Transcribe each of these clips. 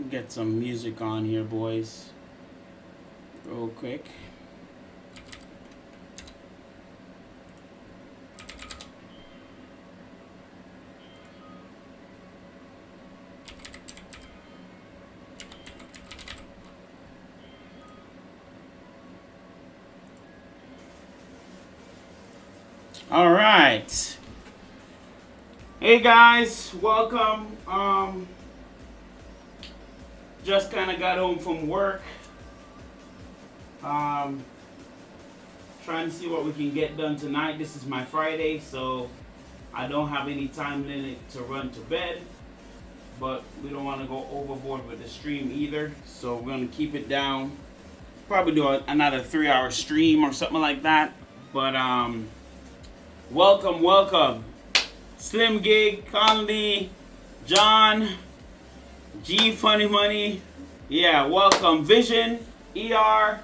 Get some music on here, boys. Real quick. All right. Hey guys, welcome. Just kind of got home from work. Trying to see what we can get done tonight. This is my Friday, so I don't have any time limit to run to bed. But we don't want to go overboard with the stream either, so we're gonna keep it down. Probably do another 3-hour stream or something like that. But welcome. Slim Gig, Conley, John, G Funny Money. Yeah, welcome. Vision, ER,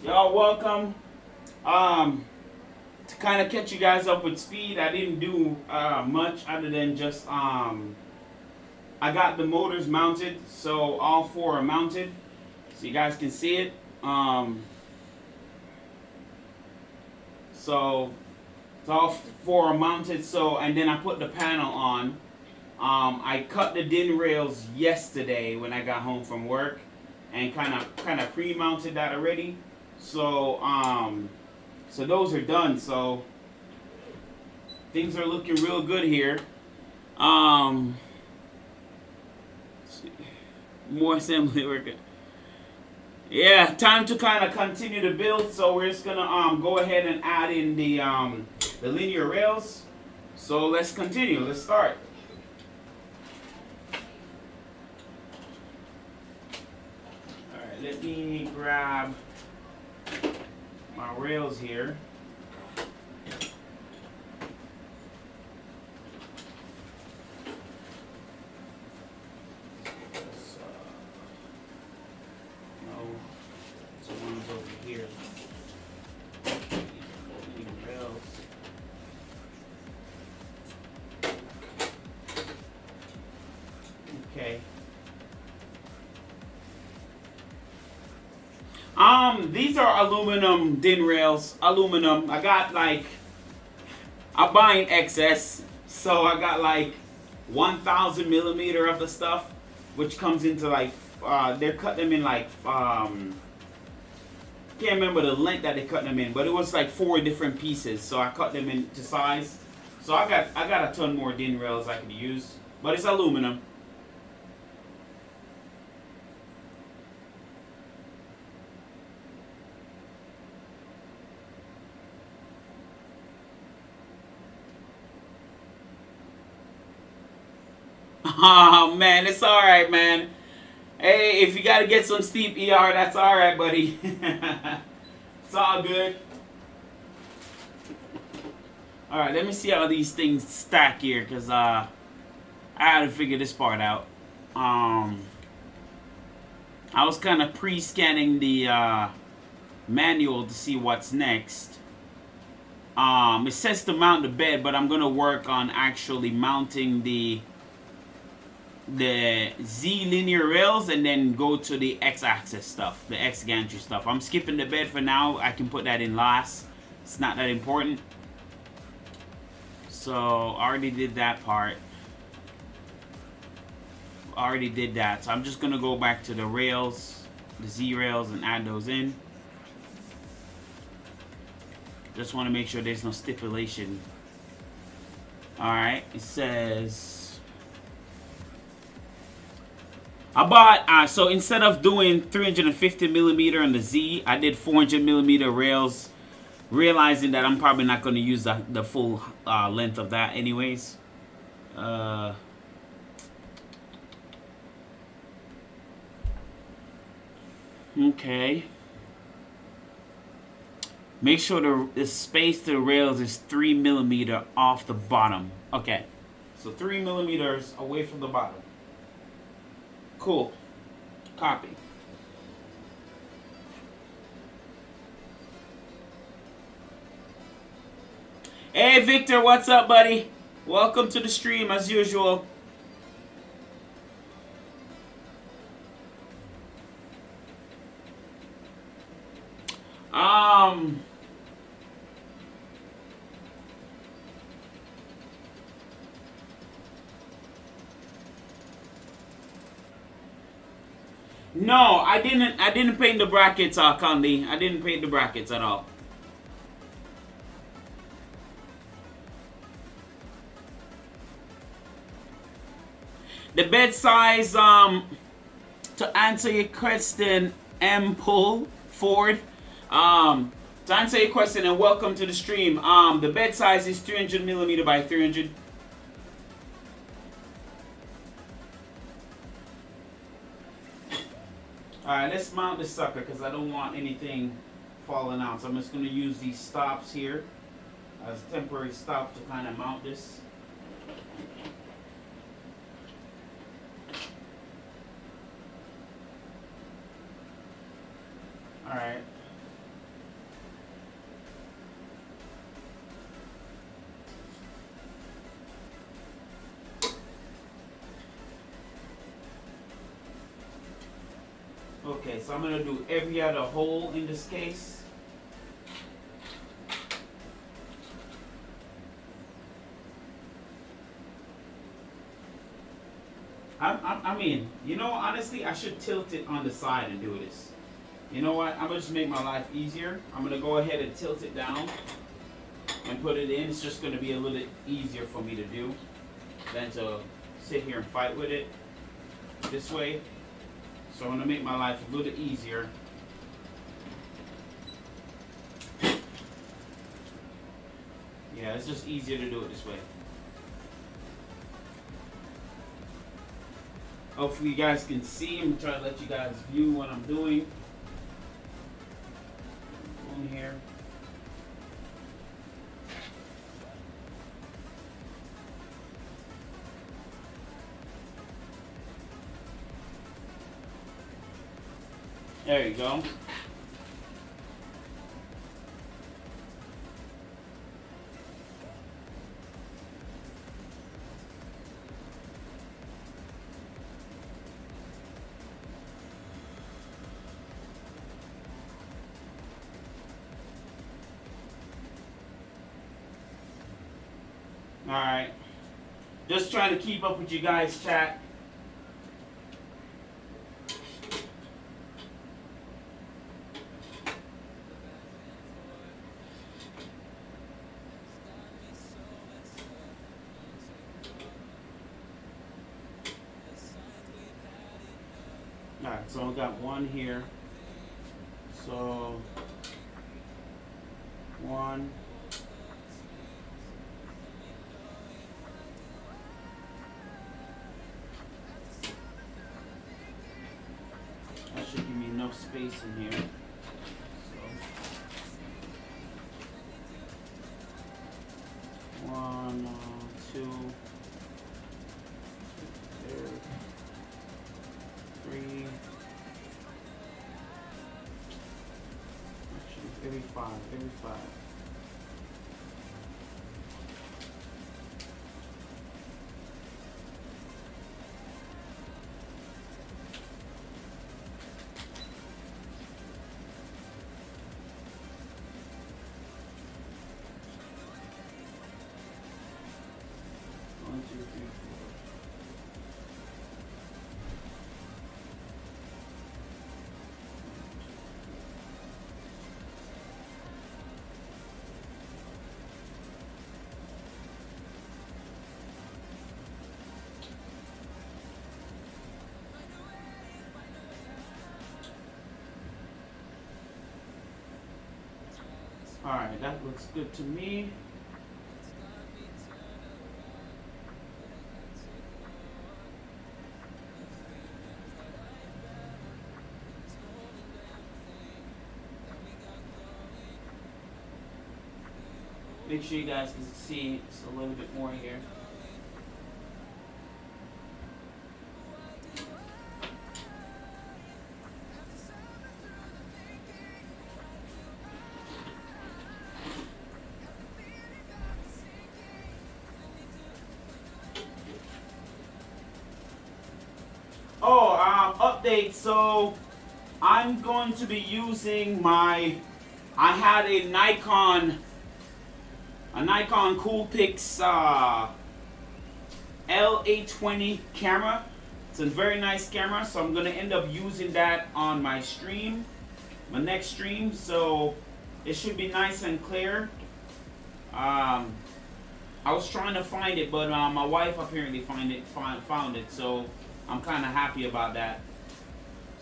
y'all welcome. To kind of catch you guys up with speed, I didn't do much other than just I got the motors mounted, so all 4 are mounted, so you guys can see it. So all 4 are mounted. So, and then I put the panel on. I cut the DIN rails yesterday when I got home from work, and kind of pre-mounted that already. So so those are done. So things are looking real good here. More assembly work. Yeah, time to kind of continue to build. So we're just gonna go ahead and add in the linear rails. So let's continue. Let's start. All right, let me grab my rails here. These are aluminum DIN rails. Aluminum. I got like, I'm buying excess, so I got like 1,000 millimeter of the stuff, which comes into like, they're cutting them in like, can't remember the length that they cut them in, but it was like 4 different pieces, so I cut them into size. So I got a ton more DIN rails I could use, but it's aluminum. Oh man, it's alright, man. Hey, if you gotta get some steep ER, that's alright, buddy. It's all good. Alright, let me see how these things stack here, because I had to figure this part out. I was kind of pre-scanning the manual to see what's next. It says to mount the bed, but I'm gonna work on actually mounting the Z linear rails and then go to the X-axis stuff, the X gantry stuff. I'm skipping the bed for now. I can put that in last. It's not that important. So I already did that part. I already did that. So I'm just gonna go back to the rails, the Z rails, and add those in. Just want to make sure there's no stipulation. Alright, it says I bought, so instead of doing 350 millimeter on the Z, I did 400 millimeter rails, realizing that I'm probably not going to use the full length of that anyways. Okay. Make sure the space to the rails is 3 millimeter off the bottom. Okay. So 3 millimeters away from the bottom. Cool. Copy. Hey Victor, what's up, buddy? Welcome to the stream as usual. Um, no, I didn't. I didn't paint the brackets, Candy. I didn't paint the brackets at all. The bed size, to answer your question, M. Pull Ford, to answer your question, and welcome to the stream. The bed size is 300 millimeter by 300. Alright, let's mount this sucker because I don't want anything falling out. So I'm just going to use these stops here as temporary stop to kind of mount this. Alright. Okay, so I'm going to do every other hole in this case. I mean, you know, honestly, I should tilt it on the side and do this. You know what? I'm going to just make my life easier. I'm going to go ahead and tilt it down and put it in. It's just going to be a little bit easier for me to do than to sit here and fight with it this way. So I'm going to make my life a little easier. Yeah, it's just easier to do it this way. Hopefully you guys can see. I'm trying to let you guys view what I'm doing. On here. There you go. Alright. Just trying to keep up with you guys' chat. Alright, so I got one here. So, one. That should give me enough space in here. So, one, two, three. Actually, every five. 1, 2, 3, 4. Alright, that looks good to me. Make sure you guys can see it's a little bit more here. Oh, update. So I'm going to be using my I had a Nikon Coolpix L820 camera. It's a very nice camera, so I'm gonna end up using that on my stream, my next stream. So it should be nice and clear. I was trying to find it, but my wife apparently found it. So I'm kind of happy about that.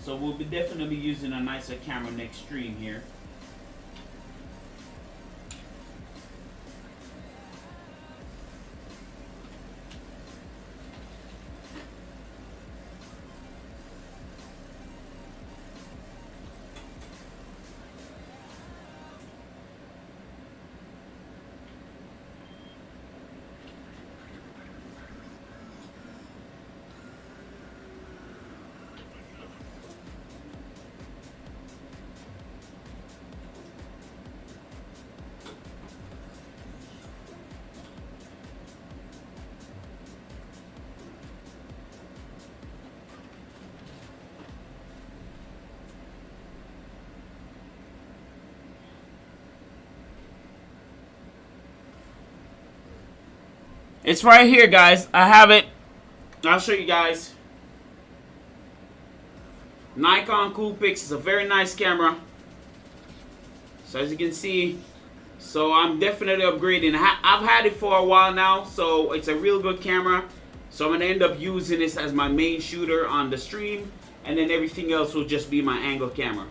So we'll be definitely using a nicer camera next stream here. It's right here, guys. I have it. I'll show you guys. Nikon Coolpix is a very nice camera. So as you can see, so I'm definitely upgrading. I've had it for a while now, so it's a real good camera. So I'm gonna end up using this as my main shooter on the stream, and then everything else will just be my angle camera.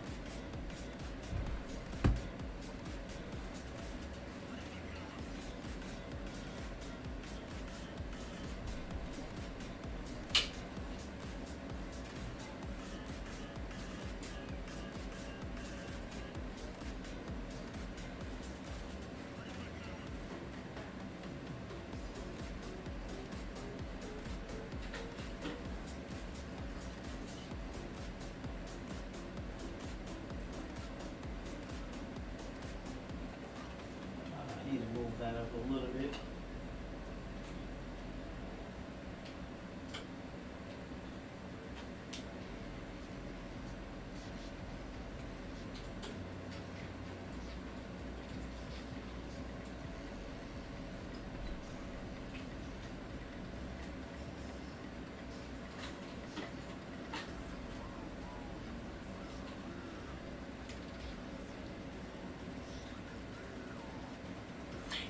That up a little bit.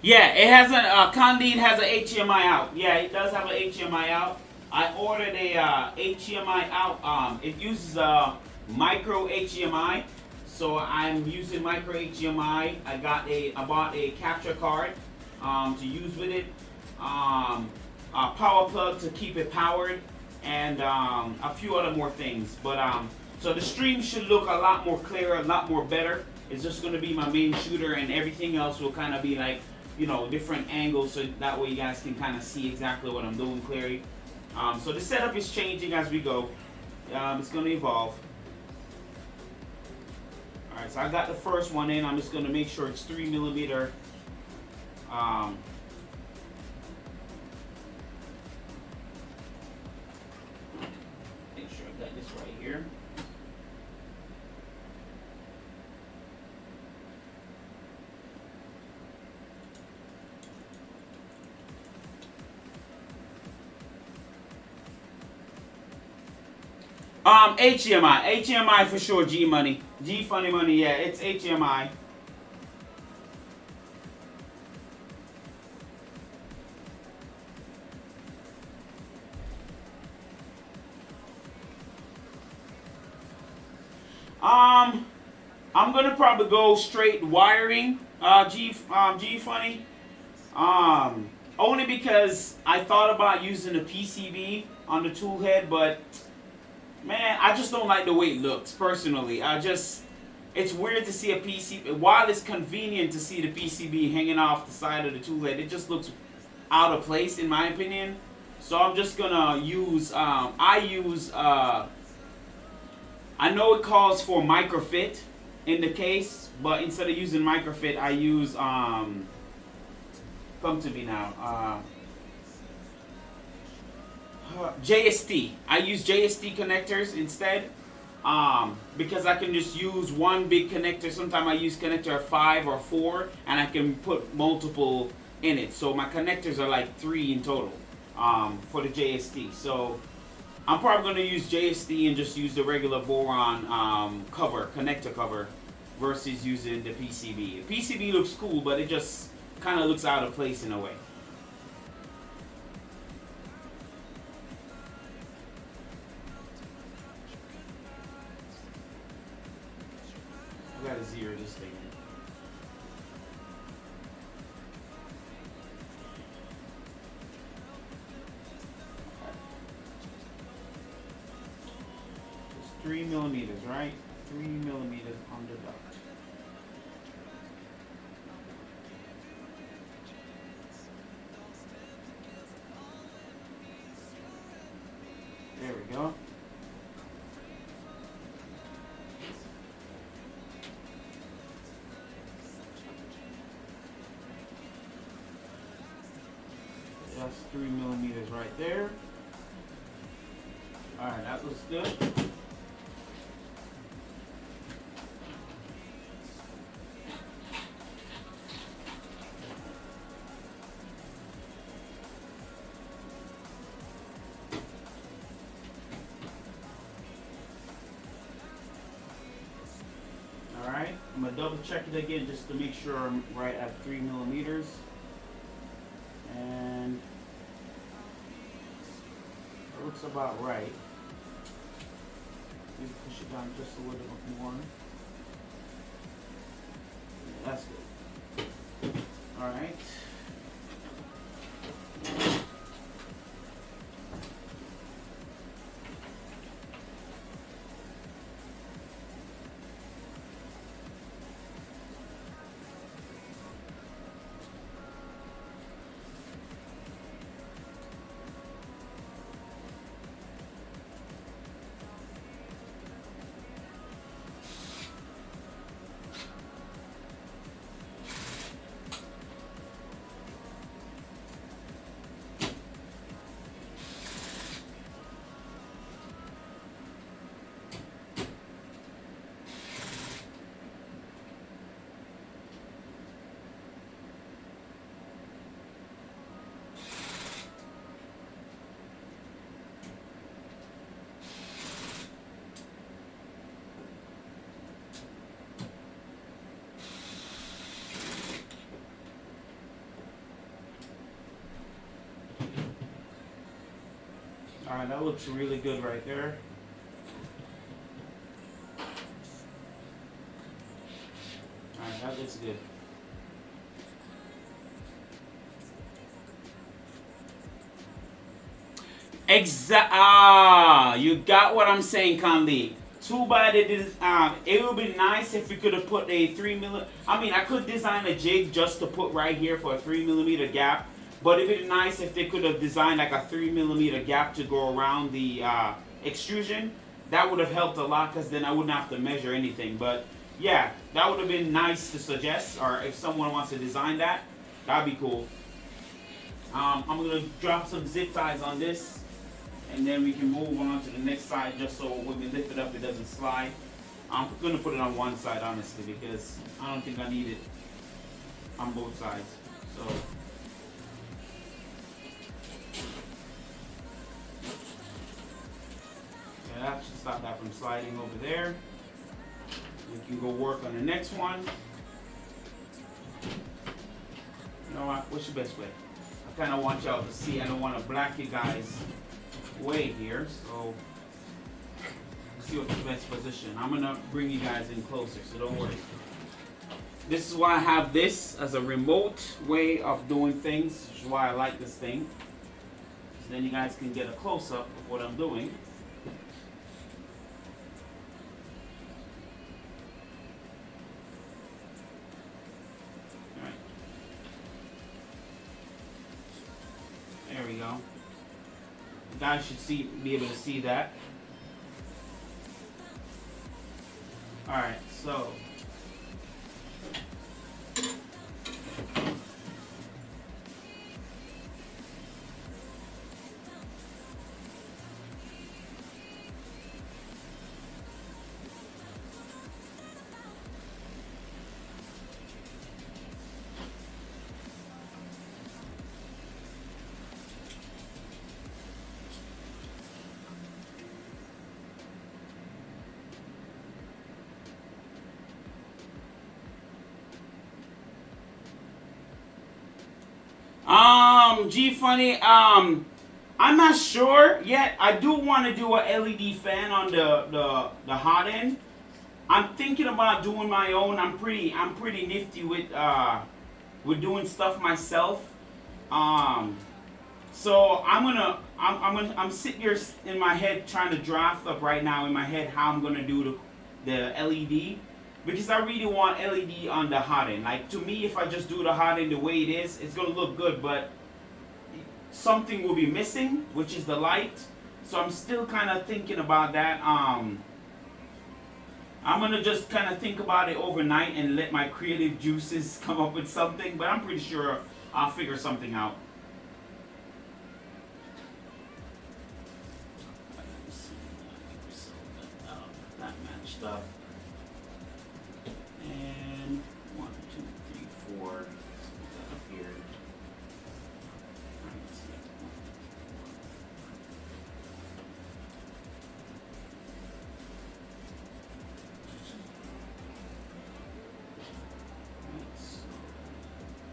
Yeah, it has a Candide has an HDMI out. Yeah, it does have an HDMI out. I ordered a HDMI out. It uses a micro HDMI, so I'm using micro HDMI. I bought a capture card to use with it. A power plug to keep it powered, and a few other more things. But so the stream should look a lot more clearer, a lot more better. It's just going to be my main shooter, and everything else will kind of be like, you know, different angles, so that way you guys can kind of see exactly what I'm doing clearly. So the setup is changing as we go. It's going to evolve. Alright, so I got the first one in. I'm just going to make sure it's 3mm. Make sure I got this right here. HDMI for sure. G Money, G Funny Money. Yeah, it's HDMI. I'm gonna probably go straight wiring. G Funny. Only because I thought about using a PCB on the tool head, but man, I just don't like the way it looks, personally. It's weird to see a PCB. While it's convenient to see the PCB hanging off the side of the tool head, it just looks out of place, in my opinion. So I'm just gonna use, I know it calls for microfit in the case, but instead of using microfit, I use, come to me now, JST. I use JST connectors instead. Because I can just use one big connector. Sometimes I use connector 5 or 4, and I can put multiple in it. So my connectors are like 3 in total for the JST. So I'm probably going to use JST and just use the regular Voron connector cover versus using the PCB. The PCB looks cool, but it just kind of looks out of place in a way. I gotta zero this thing in. It's 3 millimeters, right? 3 millimeters on the dot. There we go. That's 3 millimeters right there. Alright, that looks good. Alright, I'm going to double check it again just to make sure I'm right at 3 millimeters. And it looks about right. Maybe push it down just a little bit more. Yeah, that's good. Alright. Alright, that looks really good right there. Alright, that looks good. You got what I'm saying, Candy. Too bad it is. It would be nice if we could have put a 3 millimeter. I mean, I could design a jig just to put right here for a 3 millimeter gap. But it'd be nice if they could have designed like a 3 millimeter gap to go around the extrusion. That would have helped a lot because then I wouldn't have to measure anything. But yeah, that would have been nice to suggest. Or if someone wants to design that, that'd be cool. I'm going to drop some zip ties on this. And then we can move on to the next side just so when we lift it up it doesn't slide. I'm going to put it on one side honestly because I don't think I need it on both sides. So. That should stop that from sliding over there. We can go work on the next one. You know what? What's your best way? I kind of want y'all to see. I don't want to black you guys way here. So let's see what's the best position. I'm gonna bring you guys in closer, so don't worry. This is why I have this as a remote way of doing things. Which is why I like this thing. So then you guys can get a close-up of what I'm doing. There we go. You guys should be able to see that. Alright, so G Funny, I'm not sure yet. I do want to do a LED fan on the hot end. I'm thinking about doing my own. I'm pretty nifty with doing stuff myself. So I'm sitting here in my head trying to draft up right now in my head how I'm gonna do the LED, because I really want LED on the hot end. Like, to me, if I just do the hot end the way it is, it's gonna look good, but something will be missing, which is the light. So I'm still kind of thinking about that. I'm gonna just kind of think about it overnight and let my creative juices come up with something, but I'm pretty sure I'll figure something out. That matched up. And 1, 2, 3, 4. Put that up here.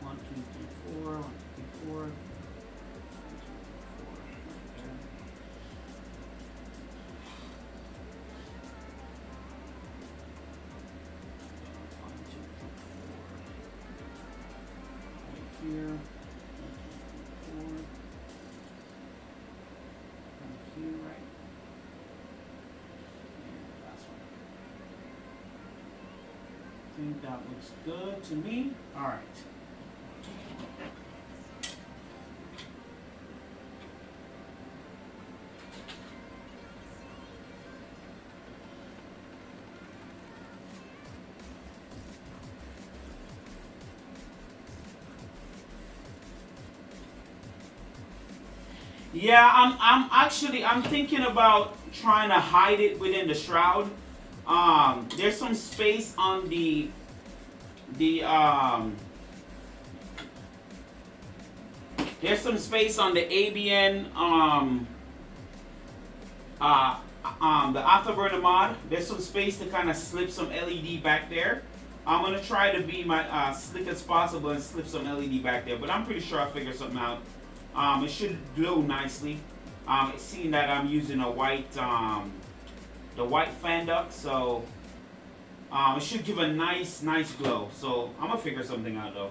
One, two, three, four. 1, 2, 3, 4. 1, 2, 3, 4. 1, 2, 3, 4. Here, 1, 2, 3, 4. And here, right? And the last one. I think that looks good to me. All right. Yeah, I'm thinking about trying to hide it within the shroud. There's some space on there's some space on the ABN the Afterburner mod. There's some space to kind of slip some LED back there. I'm gonna try to be my slick as possible and slip some LED back there, but I'm pretty sure I'll figure something out. It should glow nicely. Seeing that I'm using a white, the white fan duct, so it should give a nice glow. So I'm gonna figure something out though.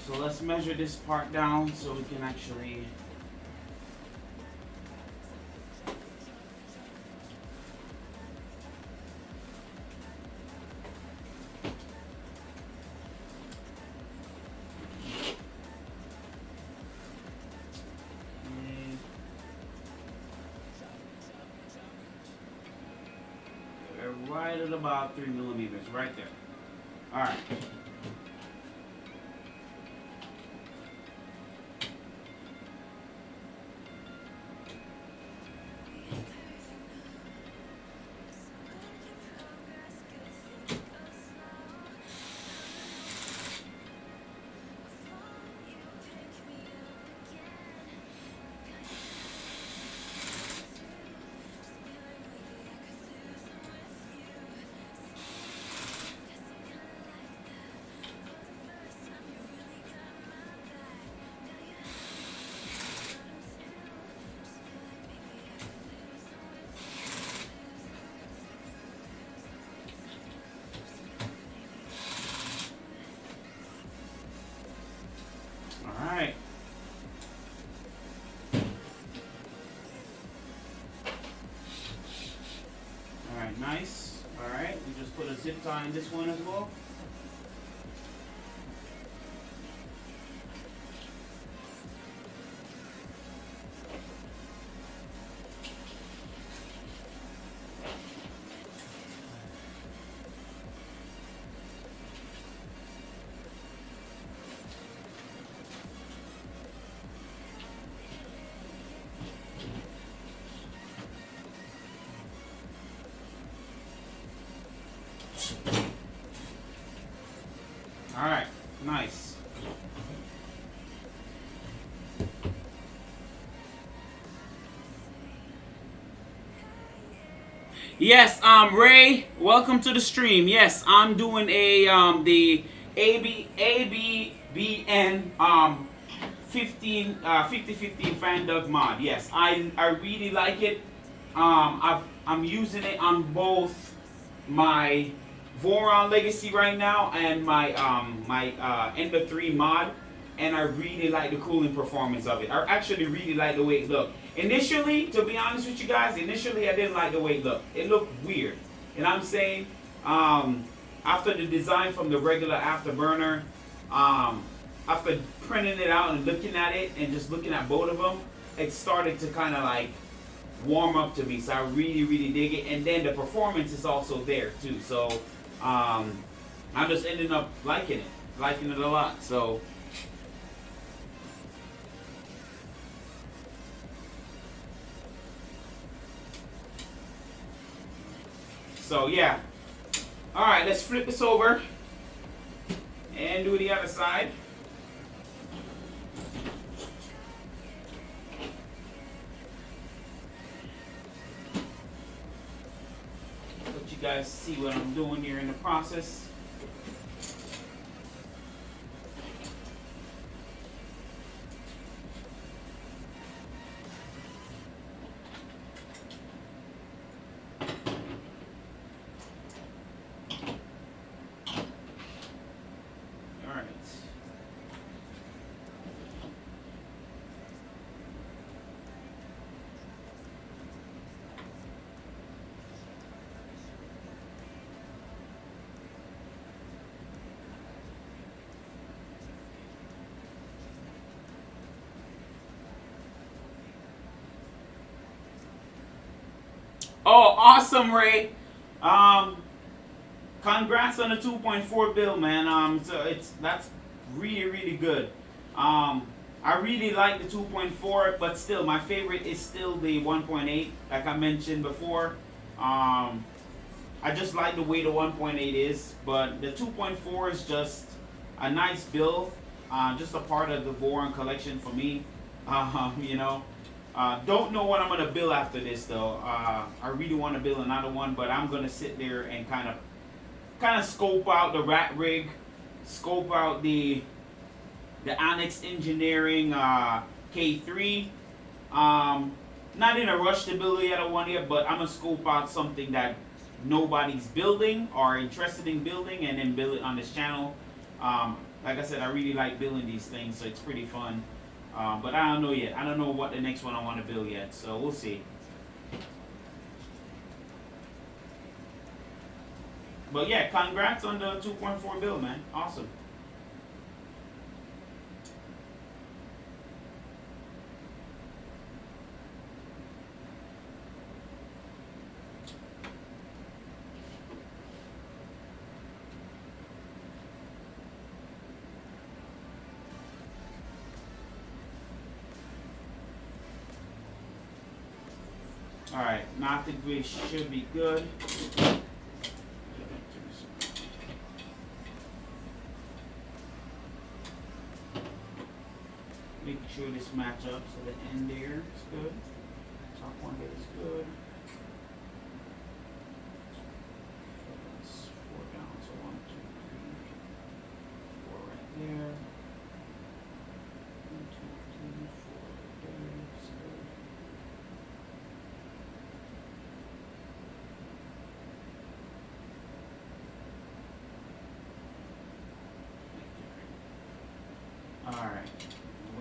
So let's measure this part down so we can actually right at about 3 millimeters, right there. All right. Alright. Alright, nice. Alright, we just put a zip tie in this one as well. Alright, nice. Yes, Ray, welcome to the stream. Yes, I'm doing a the ABBN 50/50 fan dog mod. Yes, I really like it. I'm using it on both my Voron Legacy right now and my Ender 3 mod, and I really like the cooling performance of it. I actually really like the way it looked. Initially, to be honest with you guys, initially I didn't like the way it looked. It looked weird. And I'm saying, after the design from the regular Afterburner, after printing it out and looking at it and just looking at both of them, it started to kind of like warm up to me. So I really, really dig it. And then the performance is also there too. So I'm just ending up liking it a lot. So yeah. All right, let's flip this over and do the other side. Let you guys see what I'm doing here in the process. Oh, awesome, Ray. Congrats on the 2.4 build, man. So that's really, really good. I really like the 2.4, but still, my favorite is still the 1.8, like I mentioned before. I just like the way the 1.8 is, but the 2.4 is just a nice build, just a part of the Voron collection for me. You know. Don't know what I'm gonna build after this though. I really want to build another one, but I'm gonna sit there and kind of scope out the rat rig, scope out the Annex Engineering K3. Not in a rush to build the other one yet, but I'm gonna scope out something that nobody's building or interested in building, and then build it on this channel. Like I said, I really like building these things, so it's pretty fun. But I don't know yet. I don't know what the next one I want to build yet, so we'll see. But yeah, congrats on the 2.4 build, man. Awesome. Alright, now I think we should be good. Make sure this match up so the end there is good. Top one there is good. That's 4 down, so 1, 2, 3, 4 right there. 1, 2, 3, 4 right there. That's good. Alright,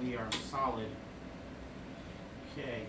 we are solid. Okay.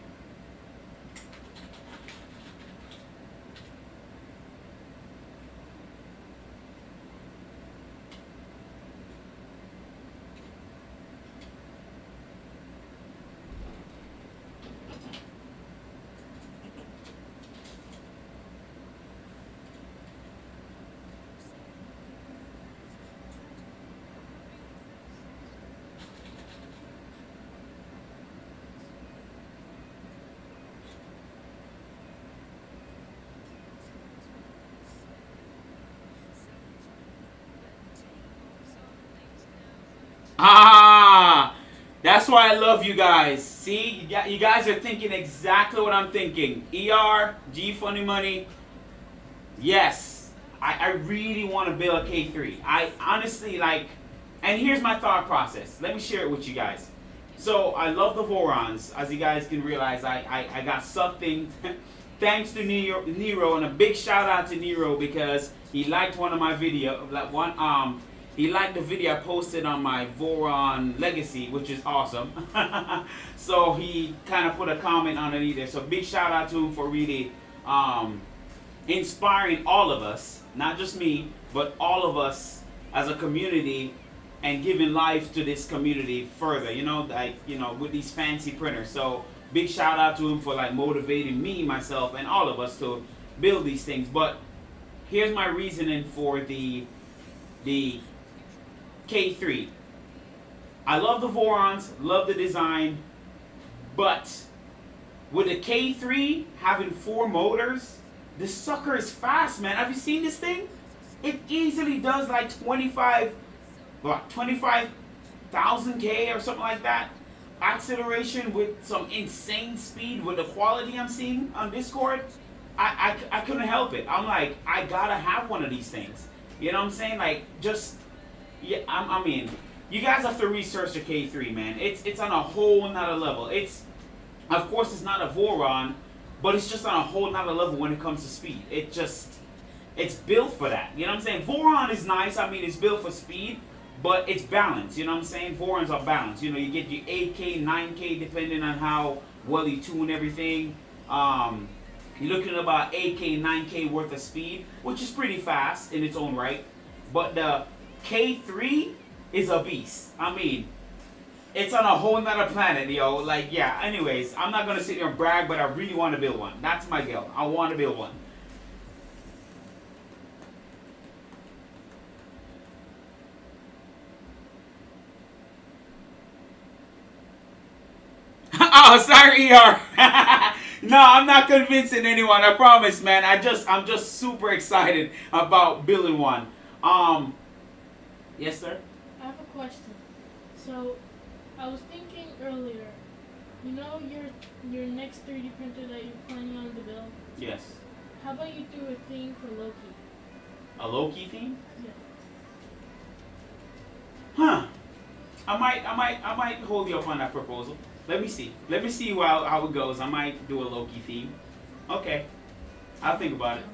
Ah, that's why I love you guys. See, you guys are thinking exactly what I'm thinking. ER, G Funny Money. Yes, I really want to build a K3. I honestly like, and here's my thought process. Let me share it with you guys. So I love the Vorons. As you guys can realize, I got sucked in thanks to Nero, and a big shout out to Nero because he liked one of my videos. He liked the video I posted on my Voron Legacy, which is awesome. So he kind of put a comment underneath there. So big shout out to him for really inspiring all of us, not just me, but all of us as a community, and giving life to this community further. You know, like, you know, with these fancy printers. So big shout out to him for like motivating me, myself, and all of us to build these things. But here's my reasoning for the K3. I love the Vorons, love the design, but with the K3 having 4 motors, this sucker is fast, man. Have you seen this thing? It easily does like 25,000 K or something like that. Acceleration with some insane speed with the quality I'm seeing on Discord. I couldn't help it. I'm like, I gotta have one of these things. You know what I'm saying? Like, just, yeah, I mean, you guys have to research the K3, man. It's on a whole nother level. It's, of course, it's not a Voron, but it's just on a whole nother level when it comes to speed. It's built for that. You know what I'm saying? Voron is nice. I mean, it's built for speed, but it's balanced. You know what I'm saying? Vorons are balanced. You know, you get your 8K, 9K, depending on how well you tune everything. You're looking at about 8K, 9K worth of speed, which is pretty fast in its own right. But the K3 is a beast. I mean, it's on a whole nother planet, yo. Like, yeah, anyways, I'm not going to sit here and brag, but I really want to build one. That's my goal. I want to build one. Oh, sorry, ER. No, I'm not convincing anyone. I promise, man. I'm just super excited about building one. Yes, sir. I have a question. So, I was thinking earlier. You know your next 3D printer that you're planning on to build. Yes. How about you do a theme for Loki? A Loki theme? Yeah. Huh. I might hold you up on that proposal. Let me see. Let me see how it goes. I might do a Loki theme. Okay. I'll think about it.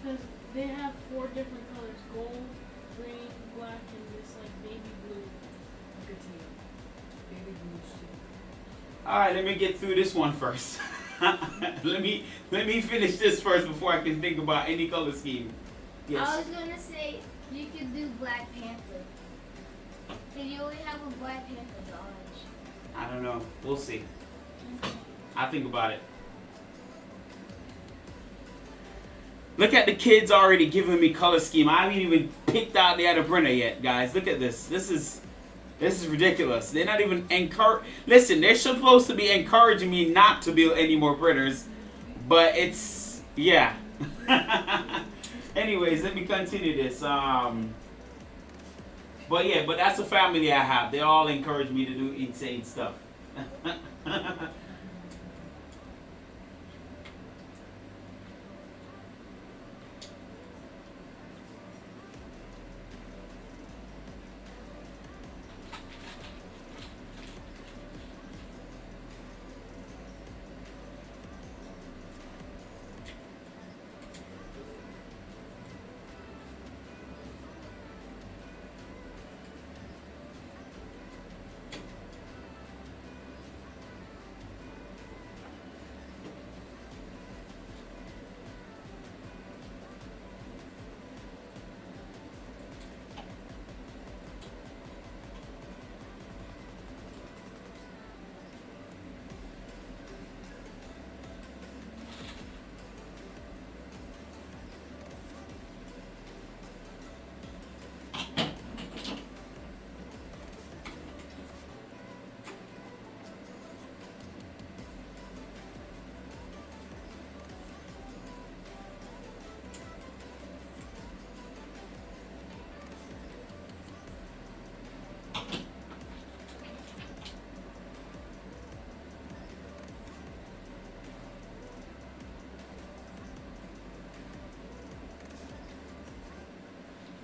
Because they have 4 different colors: gold, green, black, and this like baby blue. Good to you. Baby blues too. All right. Let me get through this one first. let me finish this first before I can think about any color scheme. Yes. I was gonna say you could do Black Panther. But you only have a Black Panther orange. I don't know. We'll see. I'll think about it. Look at the kids already giving me color scheme. I haven't even picked out the other printer yet, guys. Look at this. This is ridiculous. They're not even Listen, they're supposed to be encouraging me not to build any more printers. But it's, yeah. Anyways, let me continue this. But yeah, but that's a family I have. They all encourage me to do insane stuff.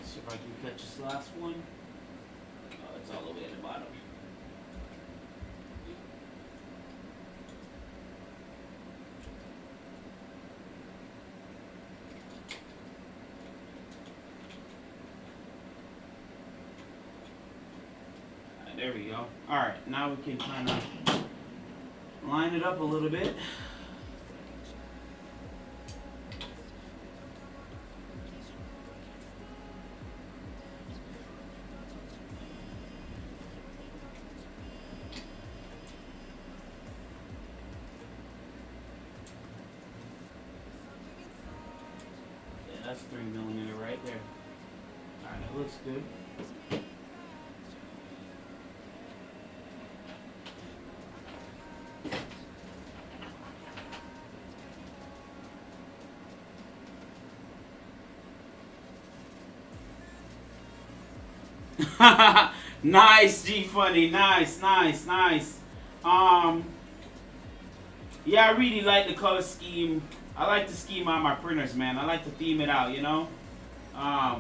See if I can catch this last one. Oh, it's all the way at the bottom. There we go. Alright, now we can kind of line it up a little bit. Yeah, that's 3mm right there. Alright, that looks good. Nice, G Funny. Nice, nice, nice. Yeah, I really like the color scheme. I like the scheme on my printers, man. I like to theme it out, you know. I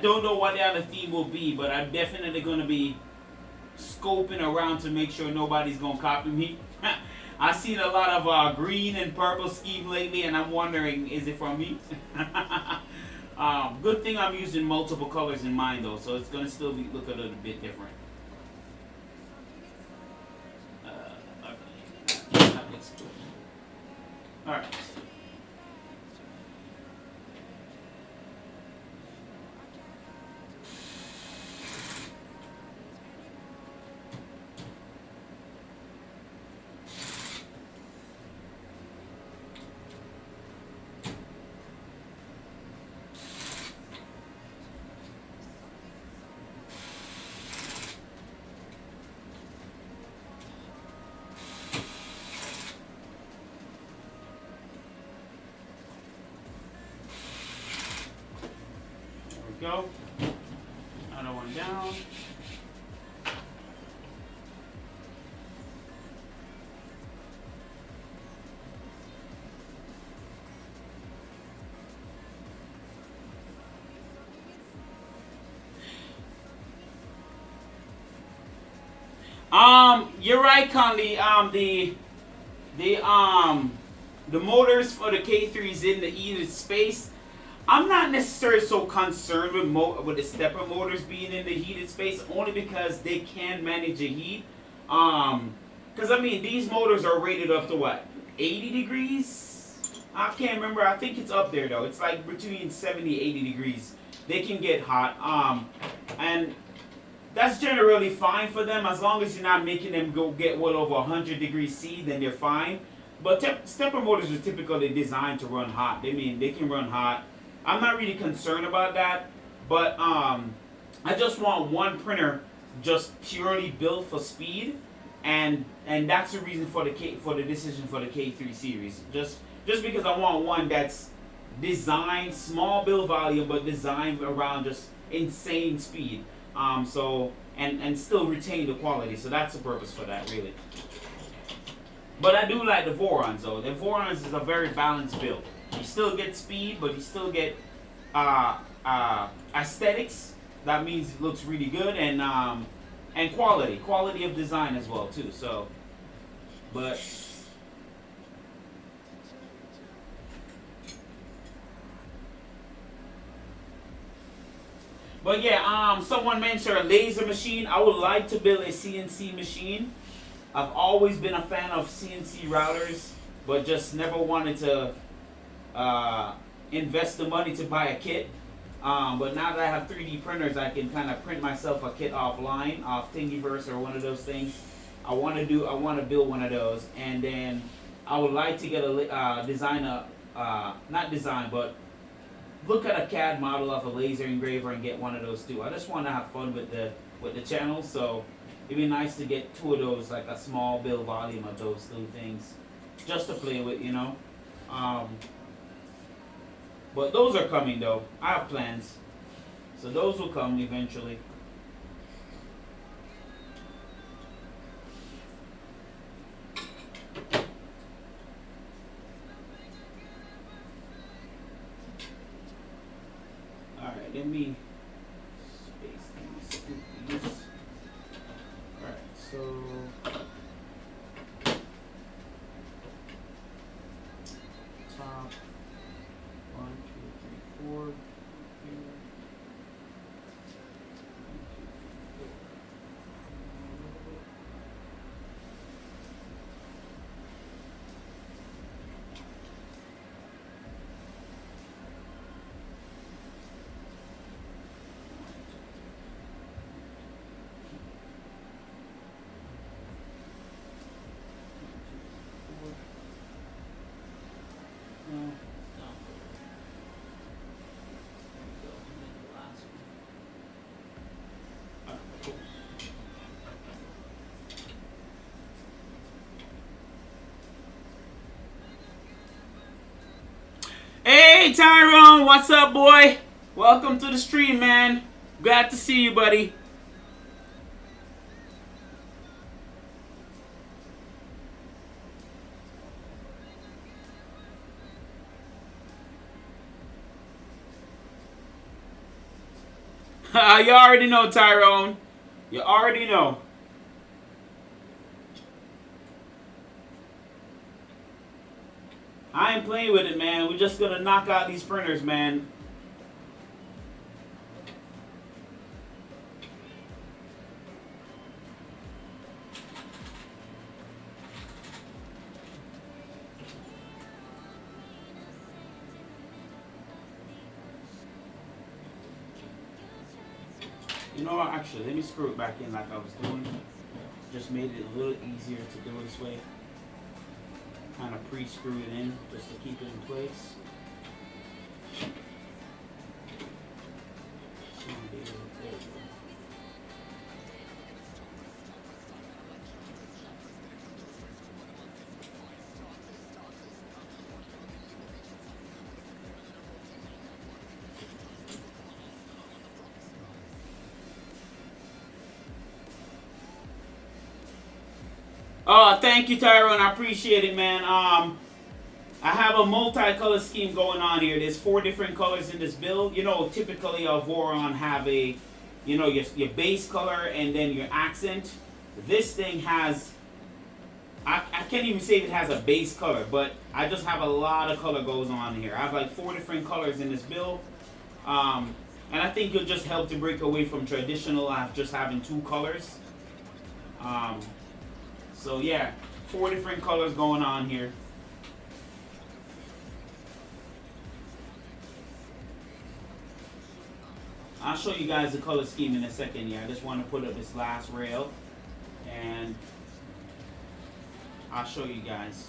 don't know what the other theme will be, but I'm definitely gonna be scoping around to make sure nobody's gonna copy me. I've seen a lot of green and purple scheme lately, and I'm wondering, is it from me? Good thing I'm using multiple colors in mine though, so it's gonna still look a little bit different. Okay. That looks good. All right. Go. Another one down. You're right, Conley. The motors for the K3s in the heated space. I'm not necessarily so concerned with the stepper motors being in the heated space, only because they can manage the heat. Because I mean, these motors are rated up to what, 80 degrees? I can't remember. I think it's up there though. It's like between 70 80 degrees. They can get hot. And that's generally fine for them as long as you're not making them go get well over 100 degrees C. Then they're fine. But stepper motors are typically designed to run hot. They can run hot. I'm not really concerned about that, but I just want one printer just purely built for speed, and that's the reason for the decision for the K3 series. Just because I want one that's designed small build volume, but designed around just insane speed. So and still retain the quality. So that's the purpose for that, really. But I do like the Vorons though. The Vorons is a very balanced build. You still get speed, but you still get aesthetics. That means it looks really good, and quality of design as well too. So, but yeah, someone mentioned a laser machine. I would like to build a CNC machine. I've always been a fan of CNC routers, but just never wanted to invest the money to buy a kit. But now that I have 3D printers, I can kind of print myself a kit offline, off Thingiverse or one of those things. I want to build one of those, and then I would like to get but look at a CAD model of a laser engraver and get one of those too. I just want to have fun with the channel, so it'd be nice to get 2 of those, like a small build volume of those 2 things, just to play with, you know. But those are coming though. I have plans, so those will come eventually. All right, let me space these. All right, so top 1, 2, 3, 4 here. 1, 2, 3, 4. No, it's not. Hey Tyrone, what's up, boy? Welcome to the stream, man. Glad to see you, buddy. You already know, Tyrone. You already know. I ain't playing with it, man. We're just gonna knock out these printers, man. You know what? Actually, let me screw it back in like I was doing. Just made it a little easier to do this way. Kind of pre-screw it in just to keep it in place. There we go. Oh, thank you, Tyrone. I appreciate it, man. I have a multicolor scheme going on here. There's 4 different colors in this build. You know, typically a Voron have a, you know, your base color and then your accent. This thing has, I can't even say if it has a base color, but I just have a lot of color goes on here. I have like 4 different colors in this build. And I think it'll just help to break away from traditional just having 2 colors. So yeah, 4 different colors going on here. I'll show you guys the color scheme in a second here. I just want to put up this last rail and I'll show you guys.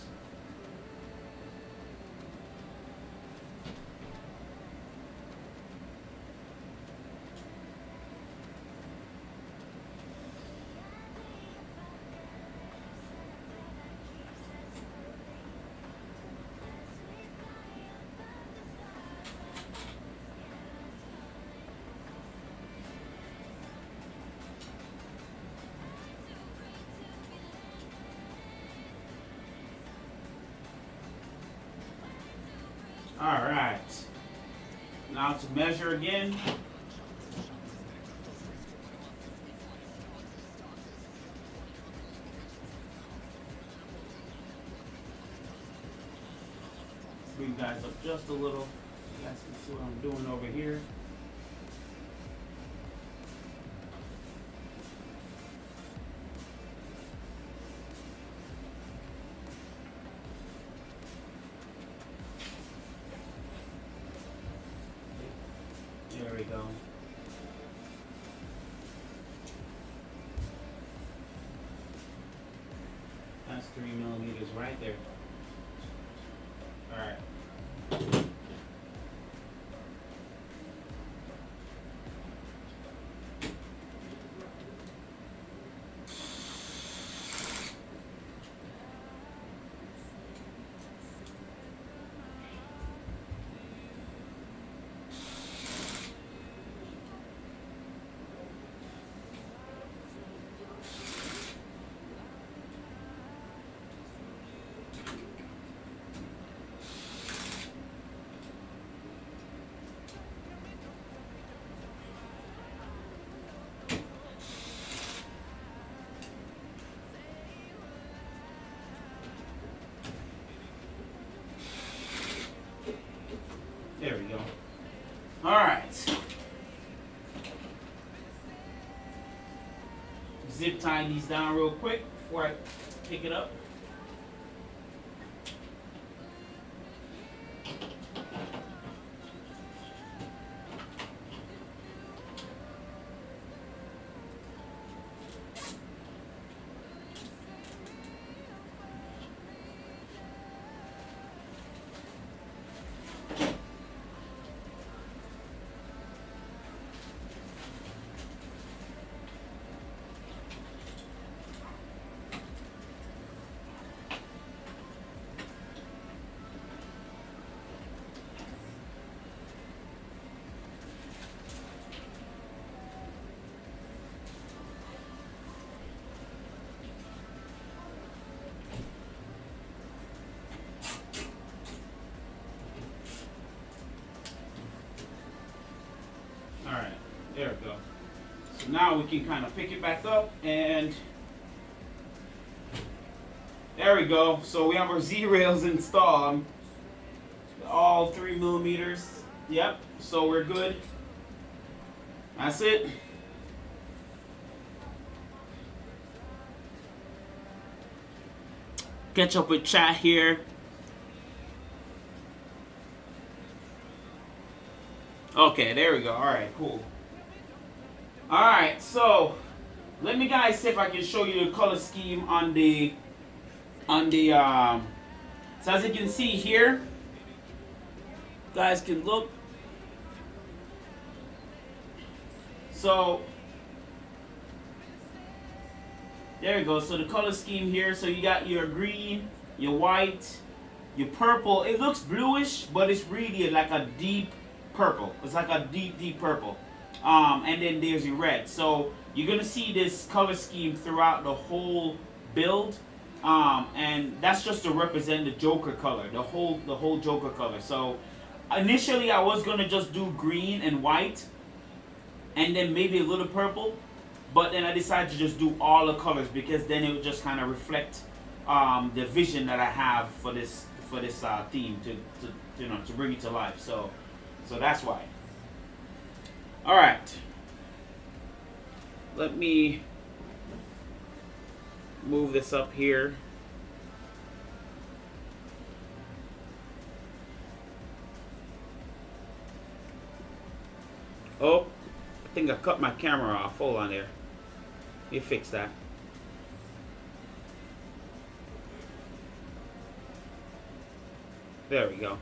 Alright. Now to measure again. Bring you guys up just a little. You guys can see what I'm doing over here. There we go. That's 3 millimeters right there. All right. There we go. All right. Zip tie these down real quick before I pick it up. Alright, there we go. So now we can kind of pick it back up and there we go. So we have our Z rails installed. All 3 millimeters. Yep, so we're good. That's it. Catch up with chat here. Okay, there we go. All right, cool. All right, so let me guys see if I can show you the color scheme on the so as you can see here, guys can look. So there you go. So the color scheme here. So you got your green, your white, your purple. It looks bluish, but it's really like a deep purple. It's like a deep purple. And then there's your red. So you're gonna see this color scheme throughout the whole build. And that's just to represent the Joker color, the whole Joker color. So initially I was gonna just do green and white, and then maybe a little purple, but then I decided to just do all the colors because then it would just kind of reflect the vision that I have for this theme to bring it to life. So that's why. All right. Let me move this up here. Oh, I think I cut my camera off. Hold on there. You fix that. There we go.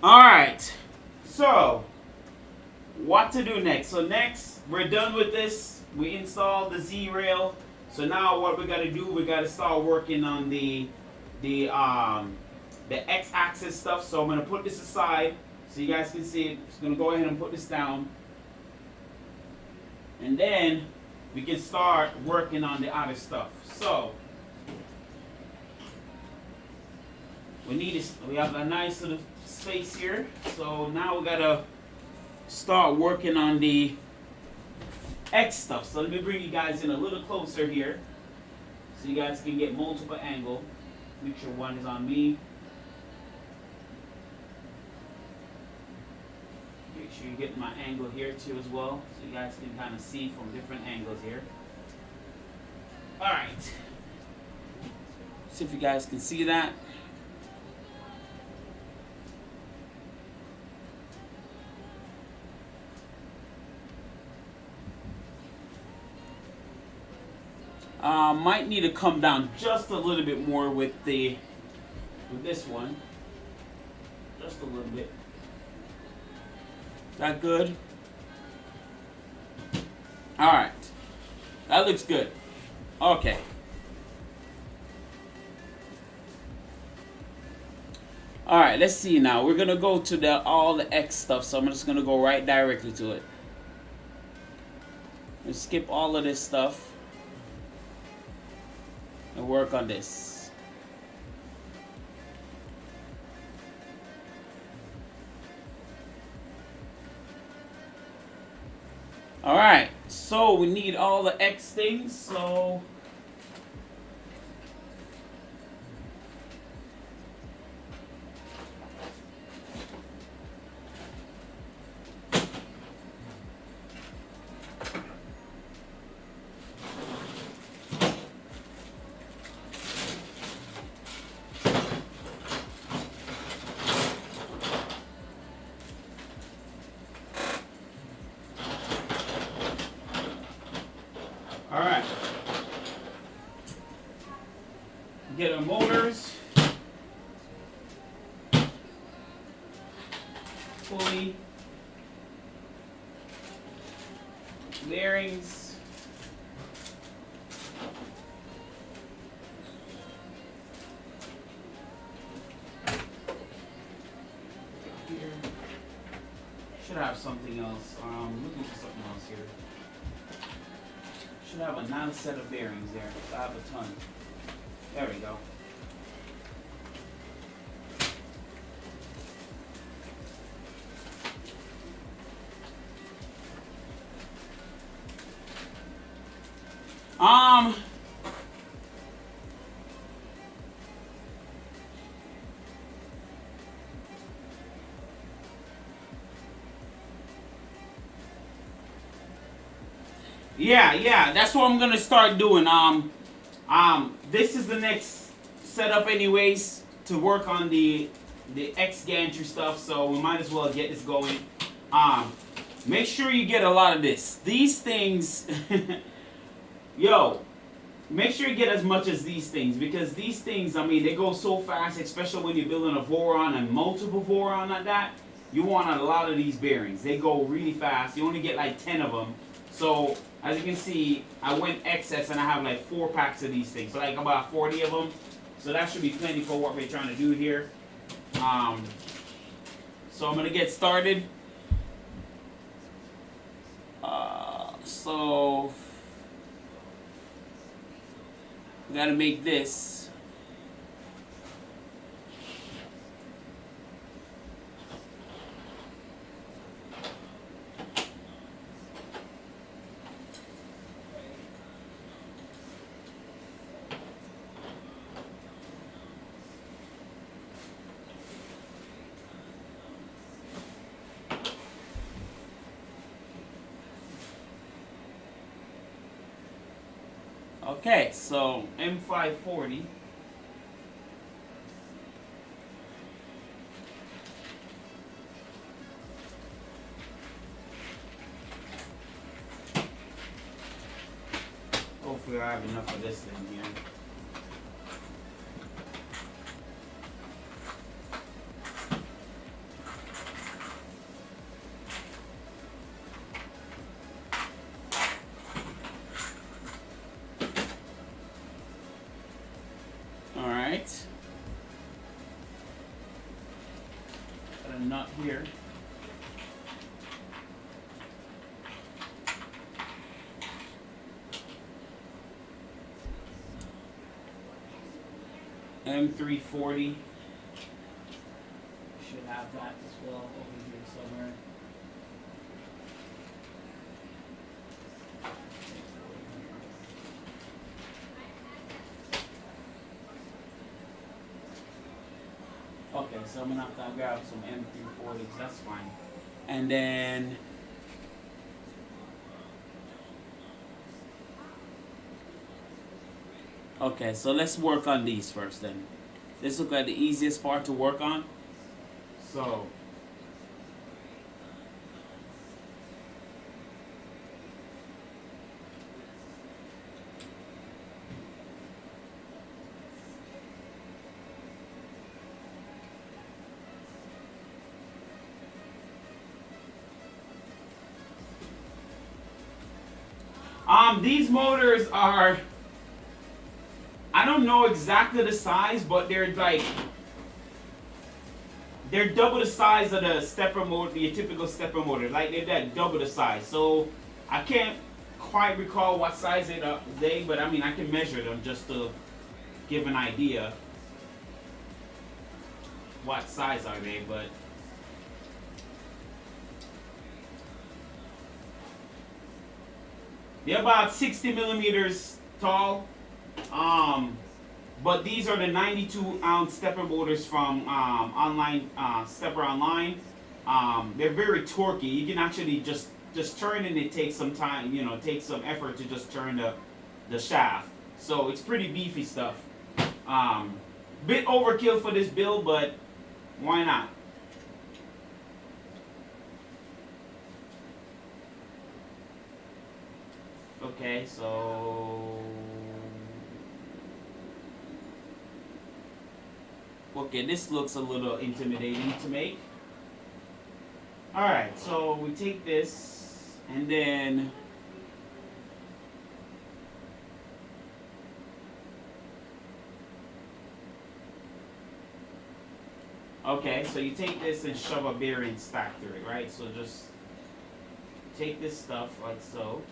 Alright, so what to do next? So next, we're done with this. We installed the Z rail. So now what we gotta do, we gotta start working on the X-axis stuff. So I'm gonna put this aside so you guys can see it. Just gonna go ahead and put this down. And then we can start working on the other stuff. So we have a nice little space here. So now we gotta start working on the X stuff. So let me bring you guys in a little closer here, so you guys can get multiple angle. Make sure one is on me. Make sure you get my angle here too as well, so you guys can kind of see from different angles here. Alright. See if you guys can see that. Might need to come down just a little bit more with this one. Just a little bit. Is that good? Alright. That looks good. Okay. Alright, let's see now. We're gonna go to all the X stuff, so I'm just gonna go right directly to it. Let's skip all of this stuff and work on this. Alright, so we need all the X things, so alright. Get our motors. Pulley. Bearings. Here. Should have something else. Looking for something else here. Should have another set of bearings there. I have a ton. There we go. Yeah, that's what I'm gonna start doing. This is the next setup anyways to work on the X gantry stuff, so we might as well get this going. Make sure you get a lot of this. These things, yo, make sure you get as much as these things, because these things, I mean, they go so fast, especially when you're building a Voron and multiple Voron like that. You want a lot of these bearings. They go really fast. You only get like 10 of them. So, as you can see, I went excess and I have like 4 packs of these things. So like about 40 of them. So that should be plenty for what we're trying to do here. So I'm going to get started. So, we got to make this. Okay, so M540. Hopefully I have enough of this thing here. Got a nut here. M340. so I'm gonna have to grab some M340s, that's fine. And then okay, so let's work on these first then. Let's look at the easiest part to work on. So these motors are, I don't know exactly the size, but they're double the size of the stepper motor, your typical stepper motor. Like they're that double the size. So I can't quite recall what size they, but I mean I can measure them just to give an idea. What size are they? But they're about 60 millimeters tall. But these are the 92-ounce stepper motors from online Stepper Online. They're very torquey. You can actually just turn, and it takes some time. You know, it takes some effort to just turn the shaft. So it's pretty beefy stuff. Bit overkill for this build, but why not? Okay, so okay, this looks a little intimidating to make. Alright, so we take this and then okay, so you take this and shove a bearing stack through it, right? So just take this stuff like so.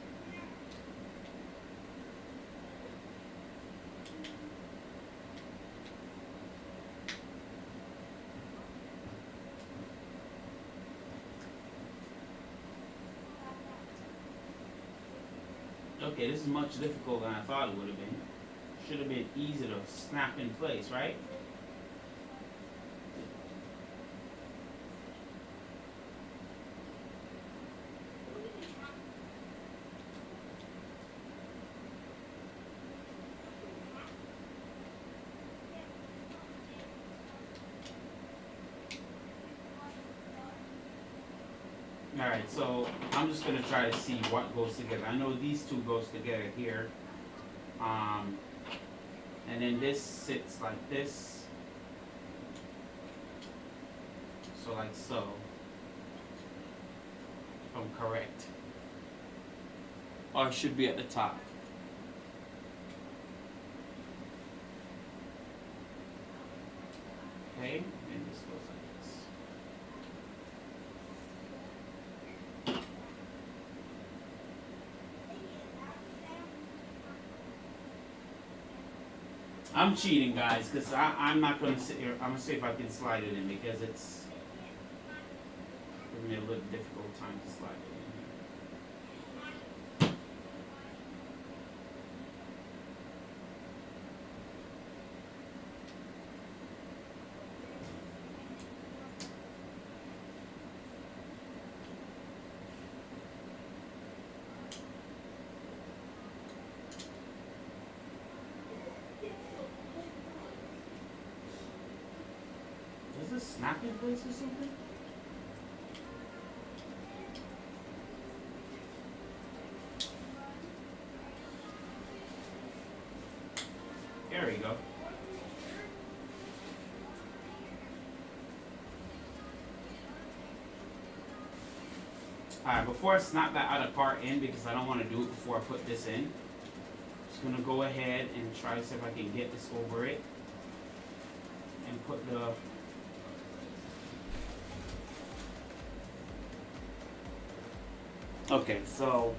Okay, this is much difficult than I thought it would have been. Should have been easy to snap in place, right? Alright, so I'm just gonna try to see what goes together. I know these two goes together here. And then this sits like this. So like so. If I'm correct. Or it should be at the top. Okay, and this goes like this. I'm cheating, guys, because I'm not going to sit here. I'm going to see if I can slide it in, because it's giving me a little difficult time to slide it in here. Does this snap in place or something? There we go. Alright, before I snap that other part in, because I don't want to do it before I put this in, I'm just going to go ahead and try to see if I can get this over it and put the okay, so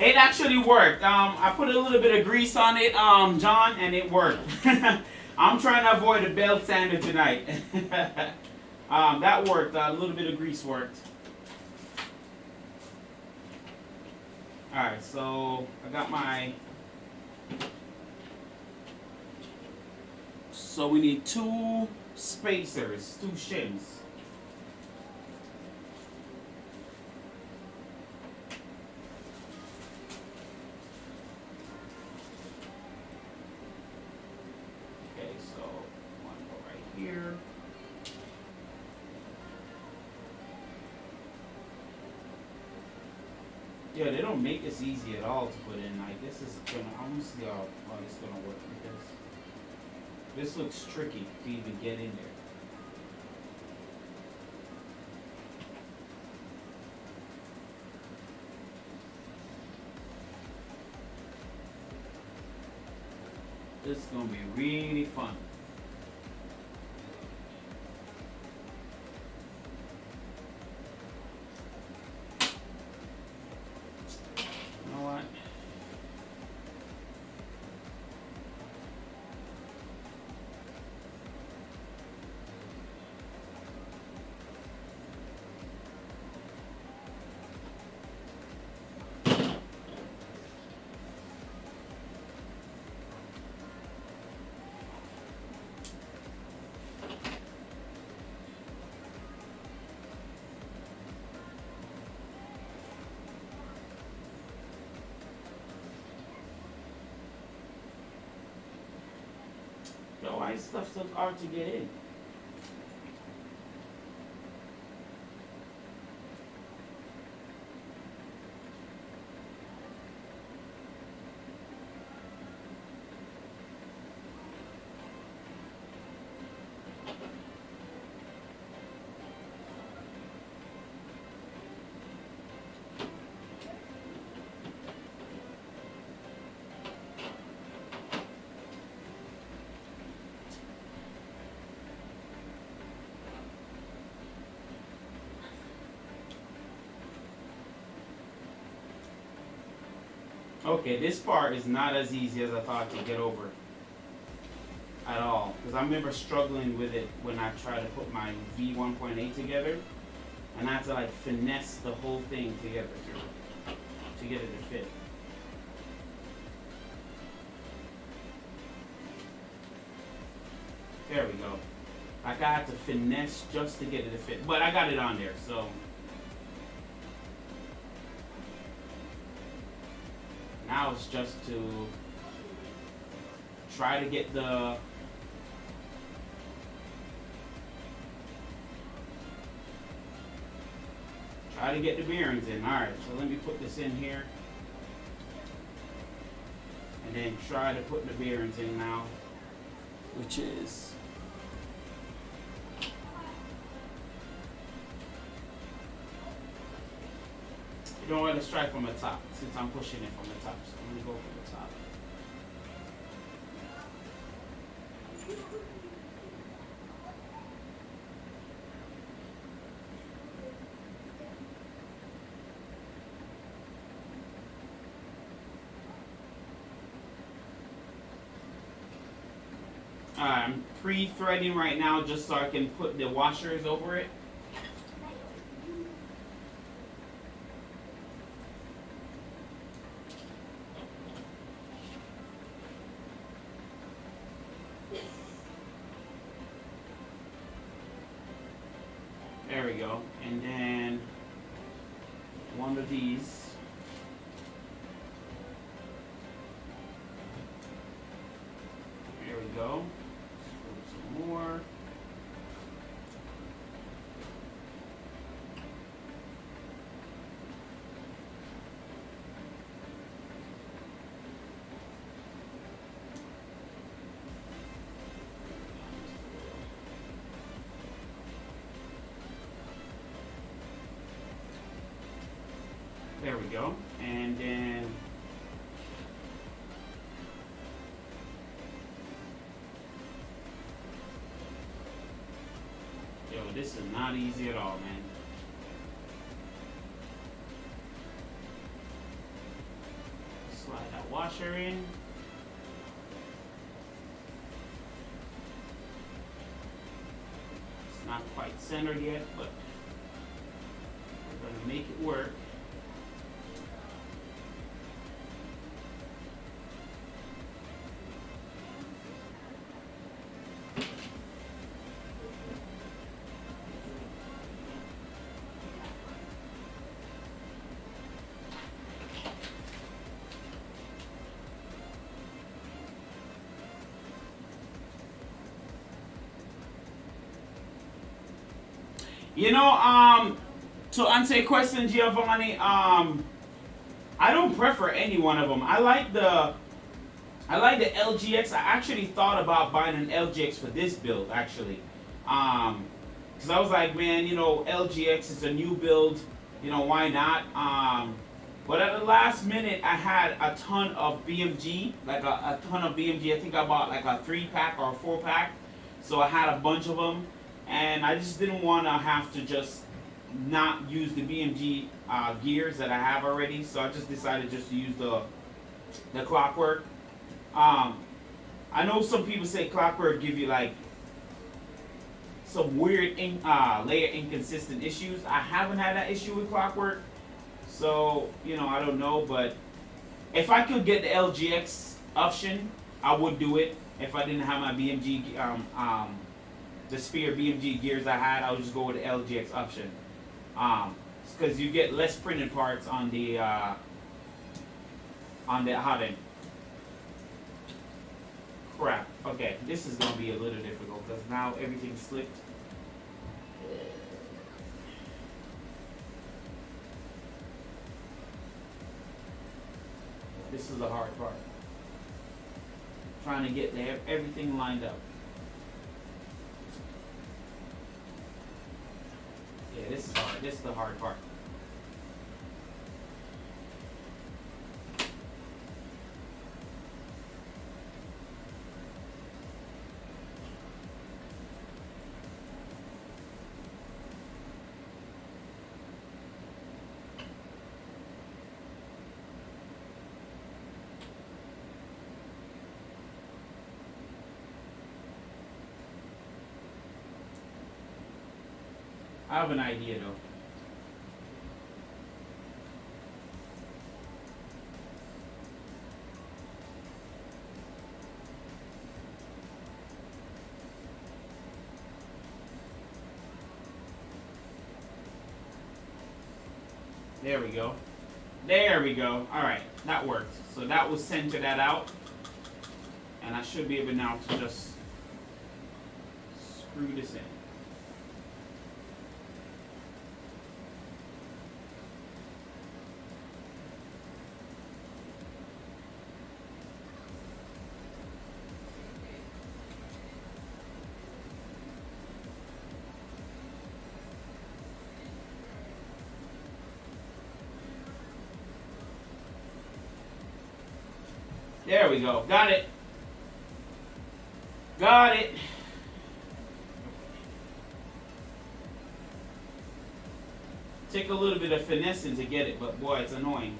It actually worked. I put a little bit of grease on it, John, and it worked. I'm trying to avoid a belt sander tonight. That worked. A little bit of grease worked. Alright, so I got my... So we need 2 spacers, 2 shims. Okay, so one go right here. Yeah, they don't make this easy at all to put in. Like, this is gonna, I want to see how it's gonna work because this looks tricky to even get in there. This is gonna be really fun. You know what? Yo, why is stuff so hard to get in? Okay, this part is not as easy as I thought to get over at all. Because I remember struggling with it when I tried to put my V1.8 together. And I had to like finesse the whole thing together to get it to fit. There we go. Like I had to finesse just to get it to fit. But I got it on there, so. Now it's just to try to get the bearings in. Alright, so let me put this in here. And then try to put the bearings in now. Which is you don't want to strike from the top since I'm pushing it from the top. So I'm going to go from the top. I'm pre-threading right now just so I can put the washers over it. There we go. And then one of these. There we go. Let's put some more. There we go. And then yo, this is not easy at all, man. washer in. It's not quite centered yet, but we're gonna make it work. You know, to answer your question, Giovanni, I don't prefer any one of them. I like the LGX. I actually thought about buying an LGX for this build, actually. Because I was like, man, you know, LGX is a new build. You know, why not? But at the last minute, I had a ton of BMG, like a ton of BMG. I think I bought like a 3-pack or a 4-pack. So I had a bunch of them. And I just didn't want to have to just not use the BMG gears that I have already. So I just decided just to use the Clockwork. I know some people say Clockwork give you like some weird layer inconsistent issues. I haven't had that issue with Clockwork. So, you know, I don't know. But if I could get the LGX option, I would do it. If I didn't have my BMG the Sphere BMG gears I had, I would just go with the LGX option. Because you get less printed parts on the hot end. Crap. Okay, this is gonna be a little difficult because now everything's slipped. This is the hard part. Trying to get everything lined up. Yeah, this is hard. This is the hard part. I have an idea though. There we go. There we go. Alright, that worked. So that will center that out. And I should be able now to just screw this in. There we go. Got it. Got it. Take a little bit of finessing to get it, but boy, it's annoying.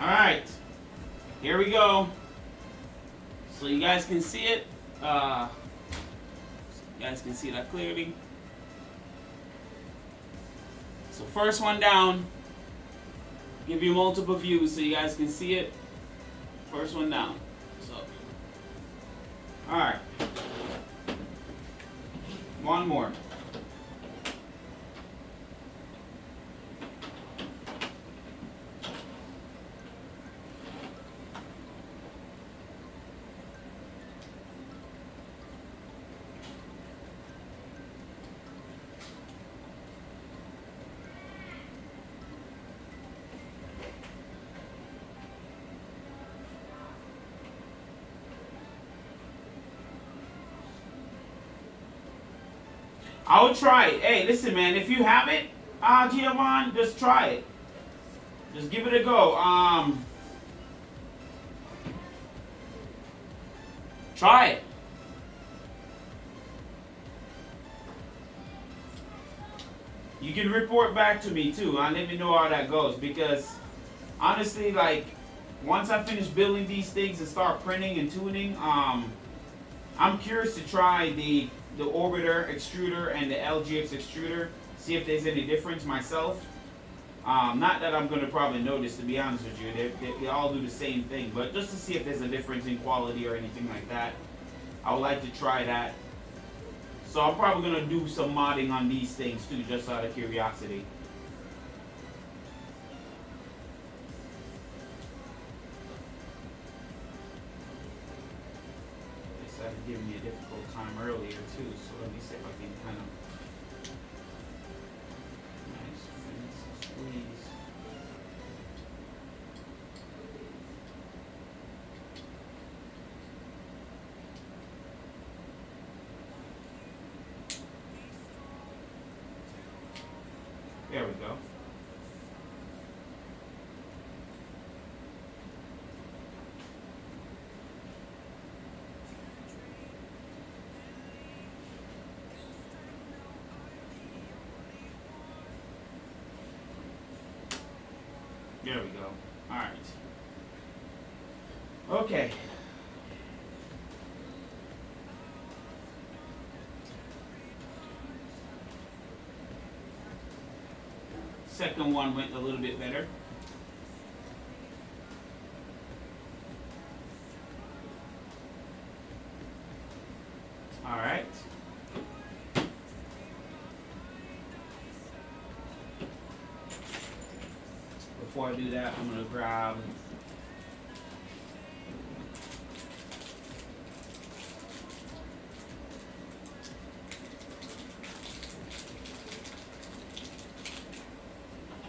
Alright, here we go. So you guys can see it. You guys can see that clearly. So first one down. Give you multiple views so you guys can see it. First one down. So, all right. One more. I would try it. Hey, listen, man. If you have it, Giovanni, just try it. Just give it a go. Try it. You can report back to me too and let me know how that goes, because honestly, like, once I finish building these things and start printing and tuning, I'm curious to try the orbiter extruder and the LGX extruder, see if there's any difference myself. Not that I'm going to probably notice, to be honest with you. They all do the same thing, but just to see if there's a difference in quality or anything like that. I would like to try that. So I'm probably going to do some modding on these things too, just out of curiosity. Giving me a difficult time earlier too, so let me see if I can kind of squeeze. There we go. There we go. All right. Okay. Second one went a little bit better. All right. Before I do that, I'm going to grab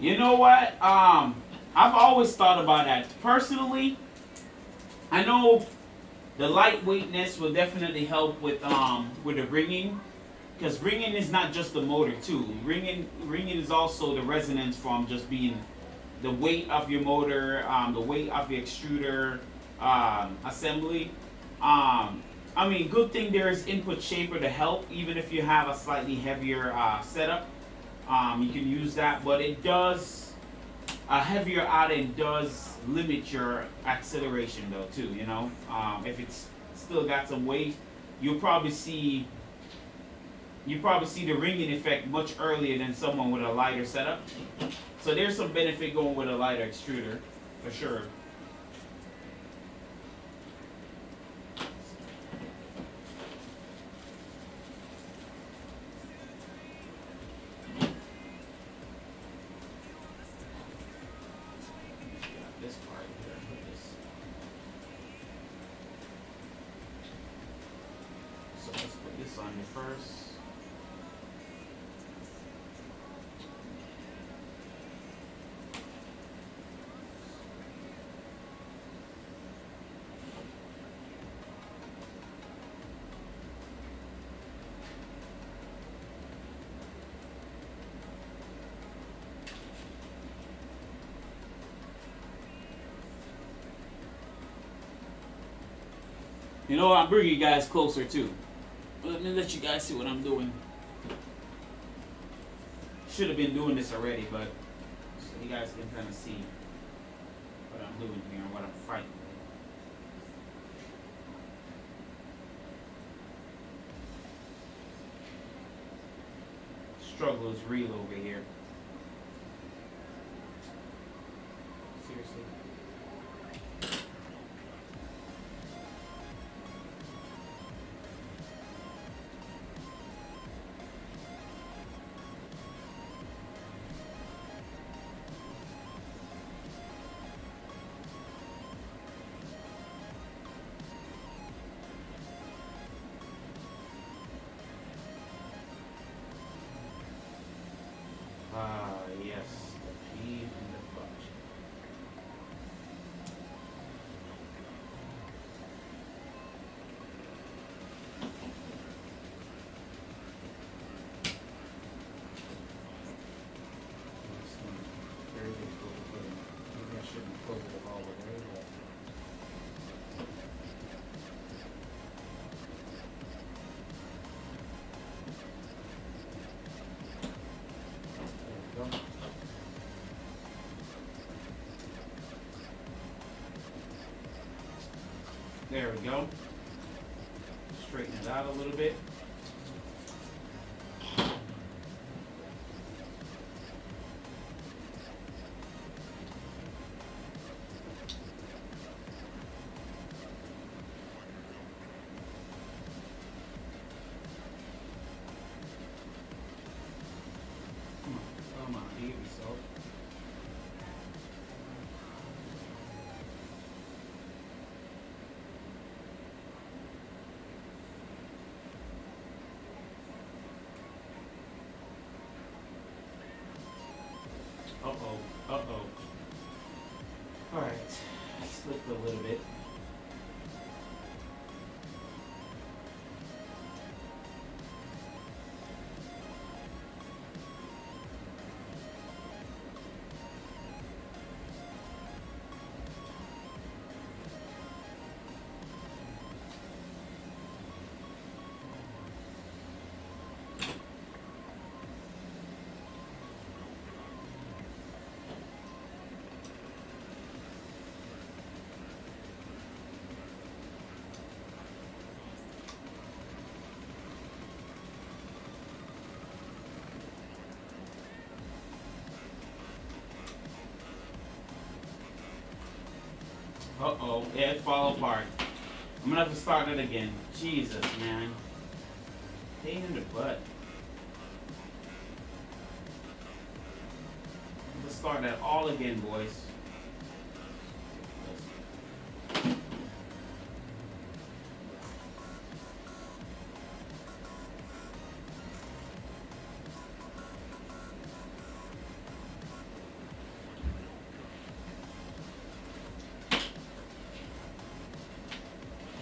you know what? I've always thought about that. Personally, I know the lightweightness will definitely help with the ringing, because ringing is not just the motor too. Ringing is also the resonance from just being the weight of your motor, the weight of your extruder assembly. I mean, good thing there is input shaper to help, even if you have a slightly heavier setup. You can use that, but it does, a heavier item does limit your acceleration though too, you know. If it's still got some weight, you'll probably see the ringing effect much earlier than someone with a lighter setup. So there's some benefit going with a lighter extruder, for sure. This part here, put this. So let's put this on you first. You know what, I'm bringing you guys closer too. Let me let you guys see what I'm doing. Should have been doing this already, but so you guys can kind of see what I'm doing here and what I'm fighting struggle is real over here. Seriously. Ah, yes, the pea in the butt. This one is very difficult to put in. Maybe I shouldn't close it all the way, but there we go. There we go. Straighten it out a little bit. Come on, behave yourself. Uh-oh, uh-oh. Alright, slipped a little bit. Uh-oh, it fall apart. I'm gonna have to start it again. Jesus, man. Pain in the butt. Let's start that all again, boys.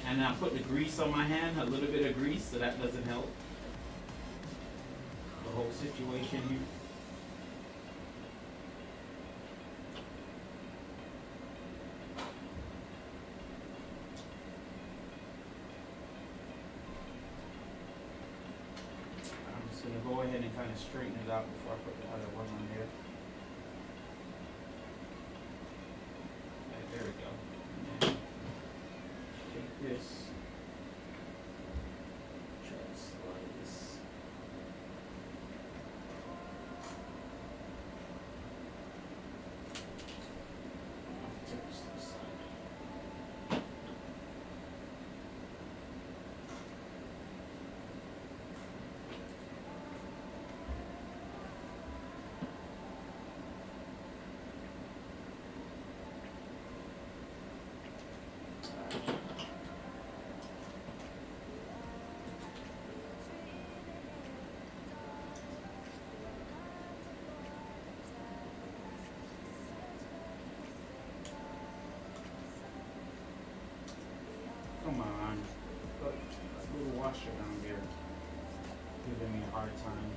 And I put the grease on my hand, a little bit of grease, so that doesn't help the whole situation here. I'm just going to go ahead and kind of straighten it out before I put the other one on there. Okay, there we go. This. Try to slide this. I'll turn this to the side. Come on. Look, that little washer down there giving me a hard time.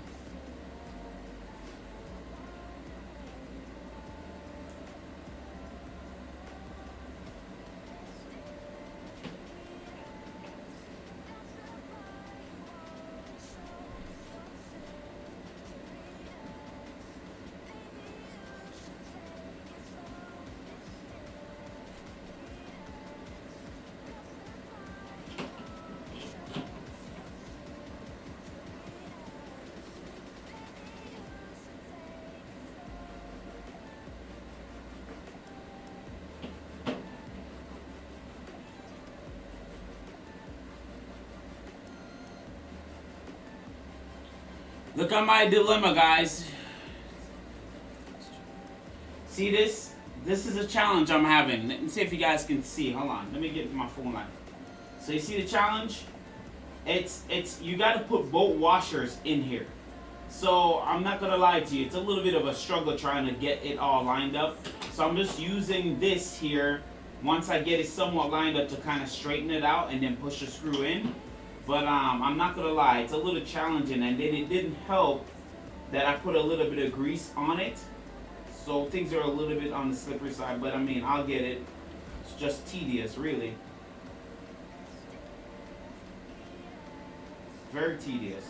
Look at my dilemma, guys. See this? This is a challenge I'm having. Let me see if you guys can see. Hold on. Let me get my phone light. So you see the challenge? It's you got to put both washers in here. So I'm not gonna lie to you. It's a little bit of a struggle trying to get it all lined up. So I'm just using this here. Once I get it somewhat lined up to kind of straighten it out and then push the screw in. But I'm not gonna lie, it's a little challenging, and then it didn't help that I put a little bit of grease on it. So things are a little bit on the slippery side, but I mean, I'll get it. It's just tedious, really. Very tedious.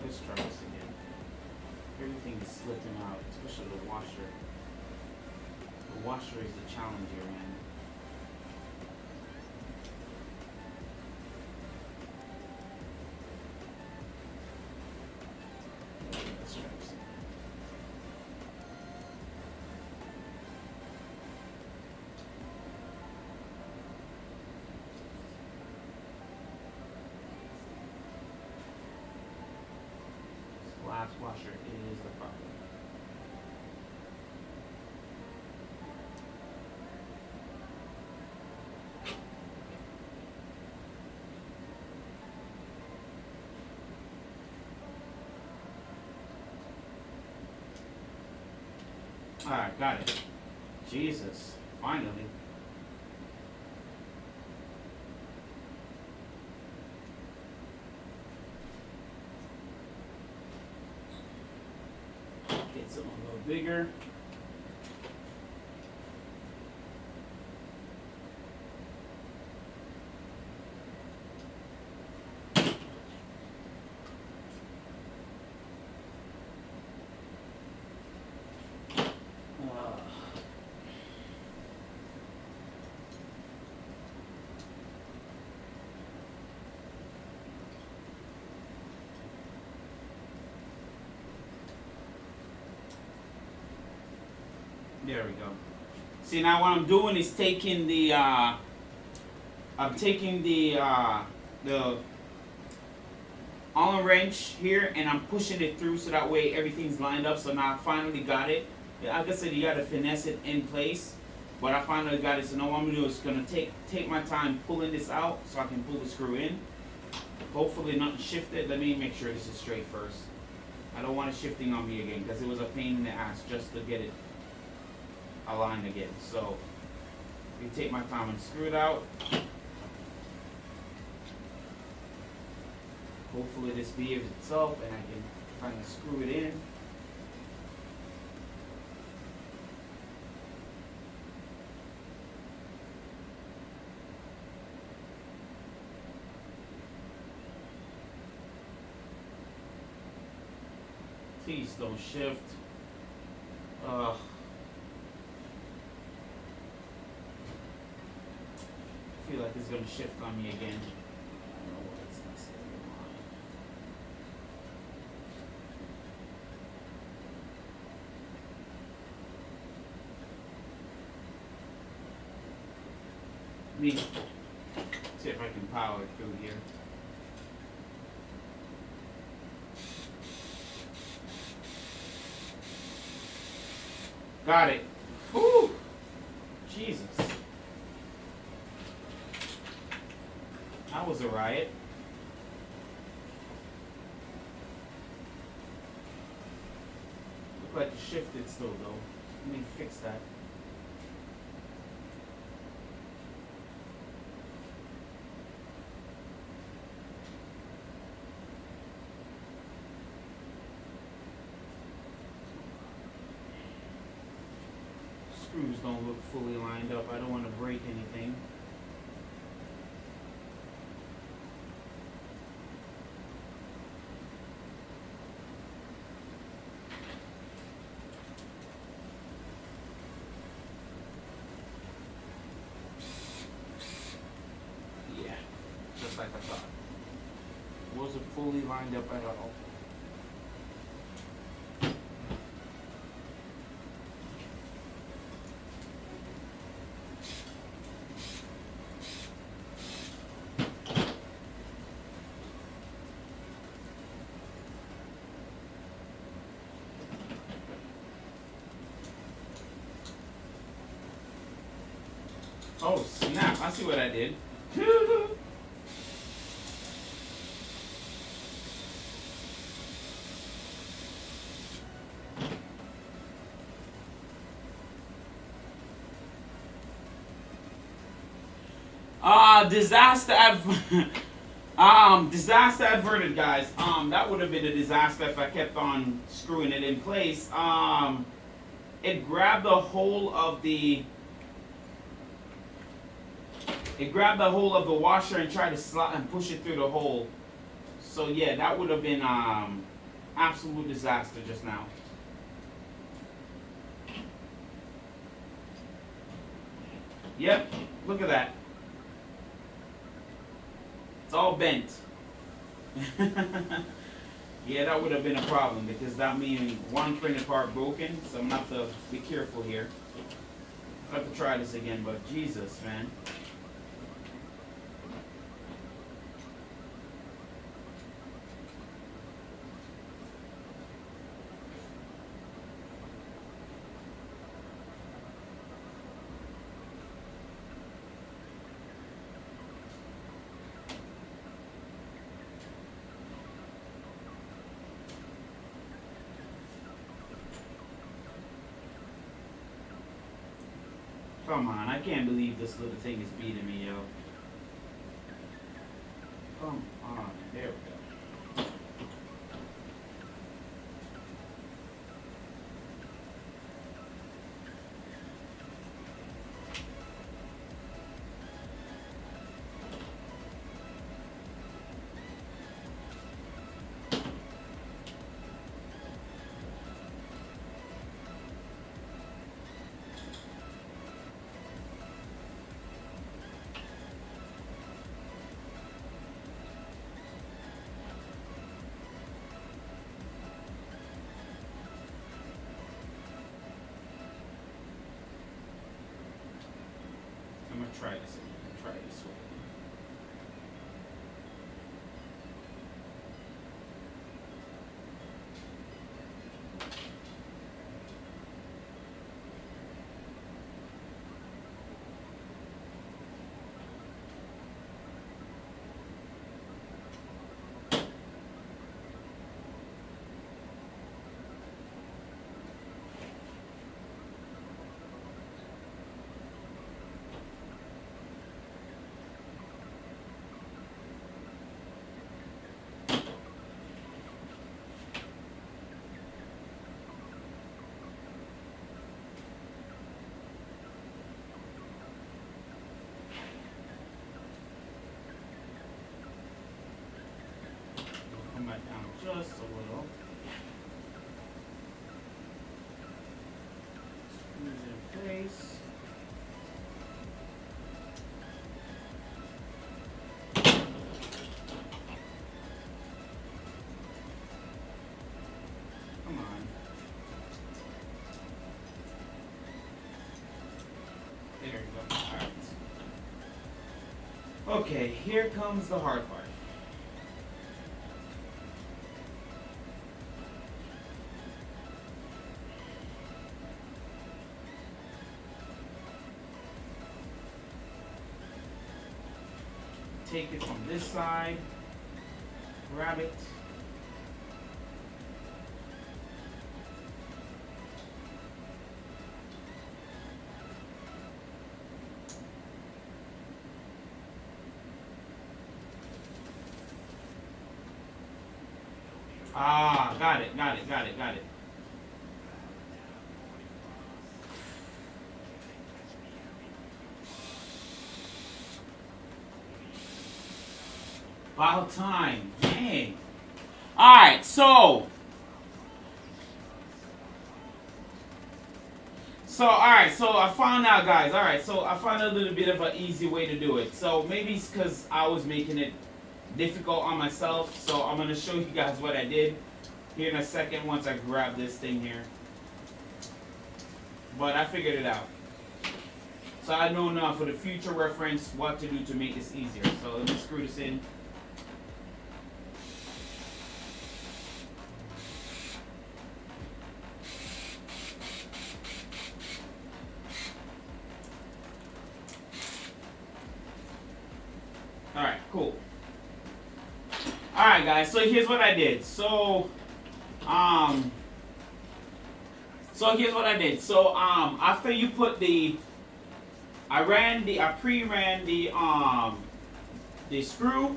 Let's try this again. Everything is slipping out, especially the washer. The washer is the challenge here, man. Let's try this again. Glass washer is the problem. Alright, got it. Jesus, finally. Get something a little bigger. There we go. See, now what I'm doing is taking the Allen wrench here, and I'm pushing it through so that way everything's lined up. So now I finally got it. Like I said, you gotta finesse it in place, but I finally got it. So now what I'm gonna do is gonna take my time pulling this out so I can pull the screw in. Hopefully nothing shifted. Let me make sure this is straight first. I don't want it shifting on me again because it was a pain in the ass just to get it aligned again. So you take my time and screw it out. Hopefully this behaves itself and I can kind of screw it in. Please don't shift. I feel like it's gonna shift on me again. I don't know why it's not staying on. Let me see if I can power it through here. Got it. Whew. Jesus. That was a riot. Looked like it shifted still though. Let me fix that. screws don't look fully lined up. I don't want to break anything. Yeah, just like I thought. Wasn't fully lined up at all. Oh snap, I see what I did. Disaster averted, guys. That would have been a disaster if I kept on screwing it in place. It grabbed the whole of the washer and tried to slide and push it through the hole. So yeah, that would have been absolute disaster just now. Yep, look at that. It's all bent. Yeah, that would have been a problem because that means one printed part broken. So I'm gonna have to be careful here. I have to try this again, but Jesus, man. Come on, I can't believe this little thing is beating me, yo. Come on, there we go. I'm gonna try this again. Try this way. Come back down just a little. Screws in place. Come on. There you go. All right. Okay, here comes the hard part. Take it from this side, grab it. Ah, got it. About time. Dang. Alright, so. Alright, so I found out, guys. Alright, so I found a little bit of an easy way to do it. So maybe it's because I was making it difficult on myself. So I'm going to show you guys what I did here in a second once I grab this thing here. But I figured it out. So I know now for the future reference what to do to make this easier. So let me screw this in. Alright, cool. Alright guys, so here's what I did. So here's what I did. So after you put I pre-ran the screw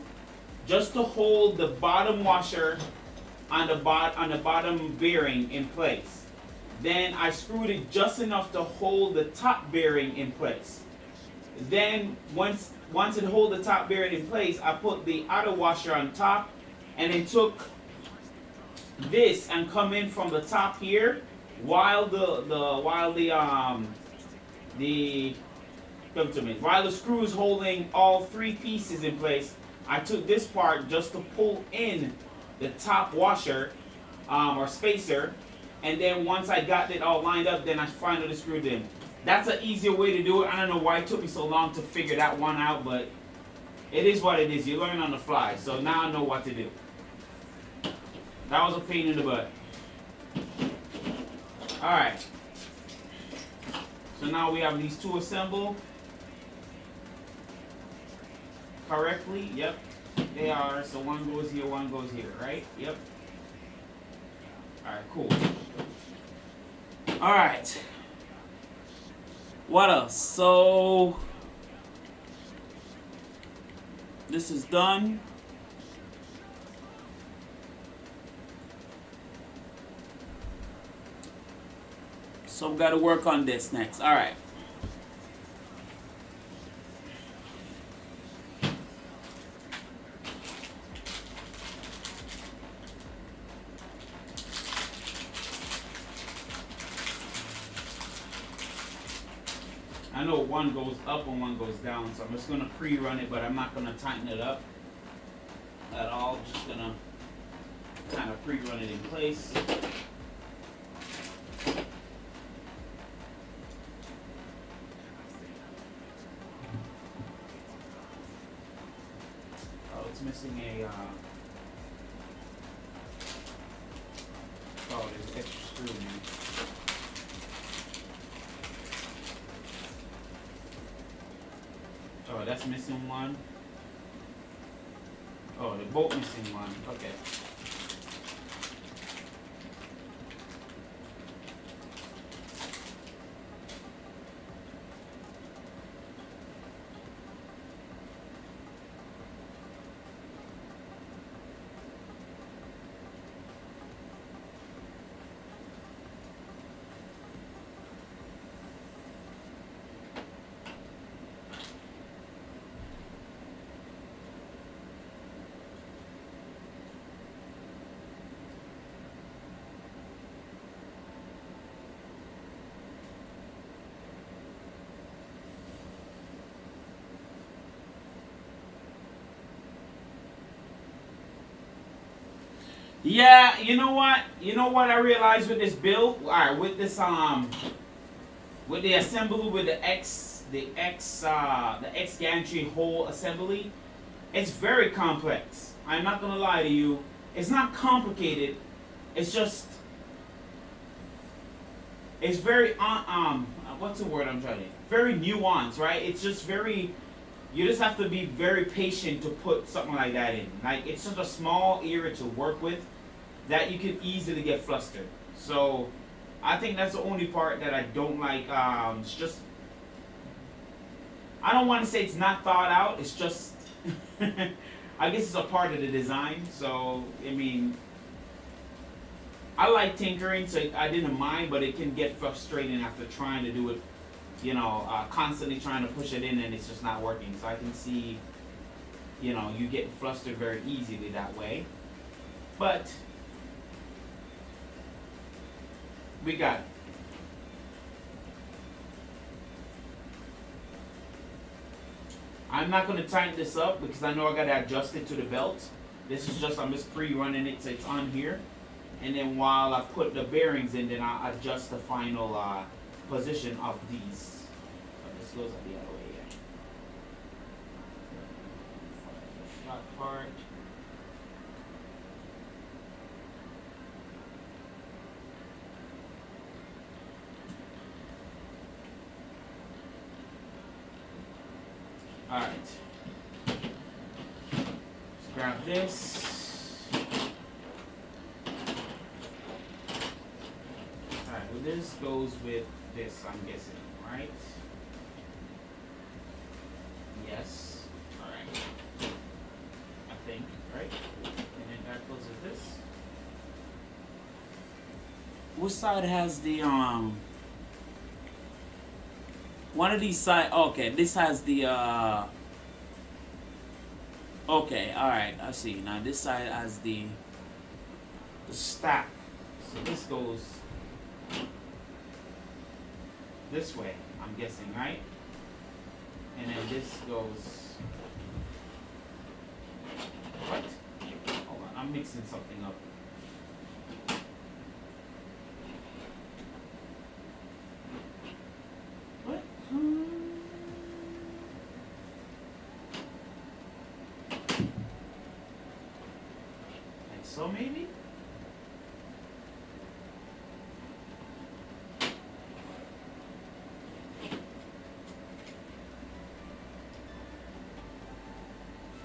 just to hold the bottom washer on the bottom bearing in place. Then I screwed it just enough to hold the top bearing in place. Then once it hold the top bearing in place, I put the outer washer on top, and then took this and come in from the top here while the screw is holding all three pieces in place. I took this part just to pull in the top washer or spacer, and then once I got it all lined up, then I finally screwed in. That's an easier way to do it. I don't know why it took me so long to figure that one out, but it is what it is. You learn on the fly. So now I know what to do. That was a pain in the butt. Alright. So now we have these two assembled correctly. Yep. They are. So one goes here, one goes here, right? Yep. Alright, cool. Alright. What else? So this is done. So we got to work on this next. All right. I know one goes up and one goes down, so I'm just going to pre-run it, but I'm not going to tighten it up at all. Just going to kind of pre-run it in place. Oh, it's missing a, oh, there's an extra screw in there. Oh, that's missing one. Oh, they're both missing one. Okay. Yeah, you know what? You know what I realized with this build? Alright, with this with the assembly with the X gantry hole assembly, it's very complex. I'm not gonna lie to you. It's not complicated. It's just it's very what's the word I'm trying to very nuanced, right? It's just very you just have to be very patient to put something like that in. Like, it's such a small area to work with that you can easily get flustered. So I think that's the only part that I don't like. It's just, I don't want to say it's not thought out. It's just, I guess it's a part of the design. So, I mean, I like tinkering, so I didn't mind, but it can get frustrating after trying to do it, you know, constantly trying to push it in and it's just not working. So I can see you know, you get flustered very easily that way. But we got it. I'm not going to tighten this up because I know I got to adjust it to the belt. This is just, I'm just pre-running it so it's on here. And then while I put the bearings in, then I'll adjust the final position of these. So this goes the other way, yeah. Shot part. Alright. Let's grab this. Alright, well this goes with this, I'm guessing, right? Yes. Alright. I think, right? And then that goes with this. Which side has the one of these side, okay, this has the okay, alright, I see. Now this side has the stack. So this goes this way, I'm guessing, right? And then this goes, what? Hold on, I'm mixing something up. What? Like so, maybe?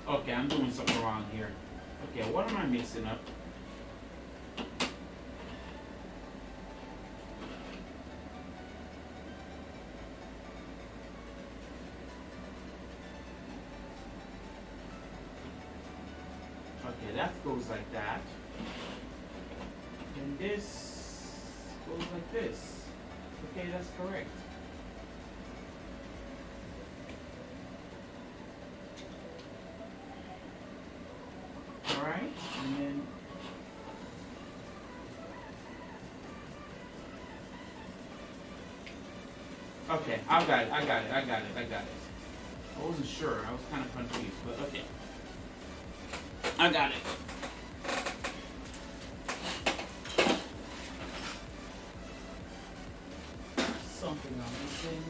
Okay, I'm doing something wrong here. Okay, what am I mixing up? Okay, that goes like that. And this goes like this. Okay, that's correct. Alright, and then okay, I got it. I wasn't sure, I was kind of confused, but okay. I got it. Something I'm missing.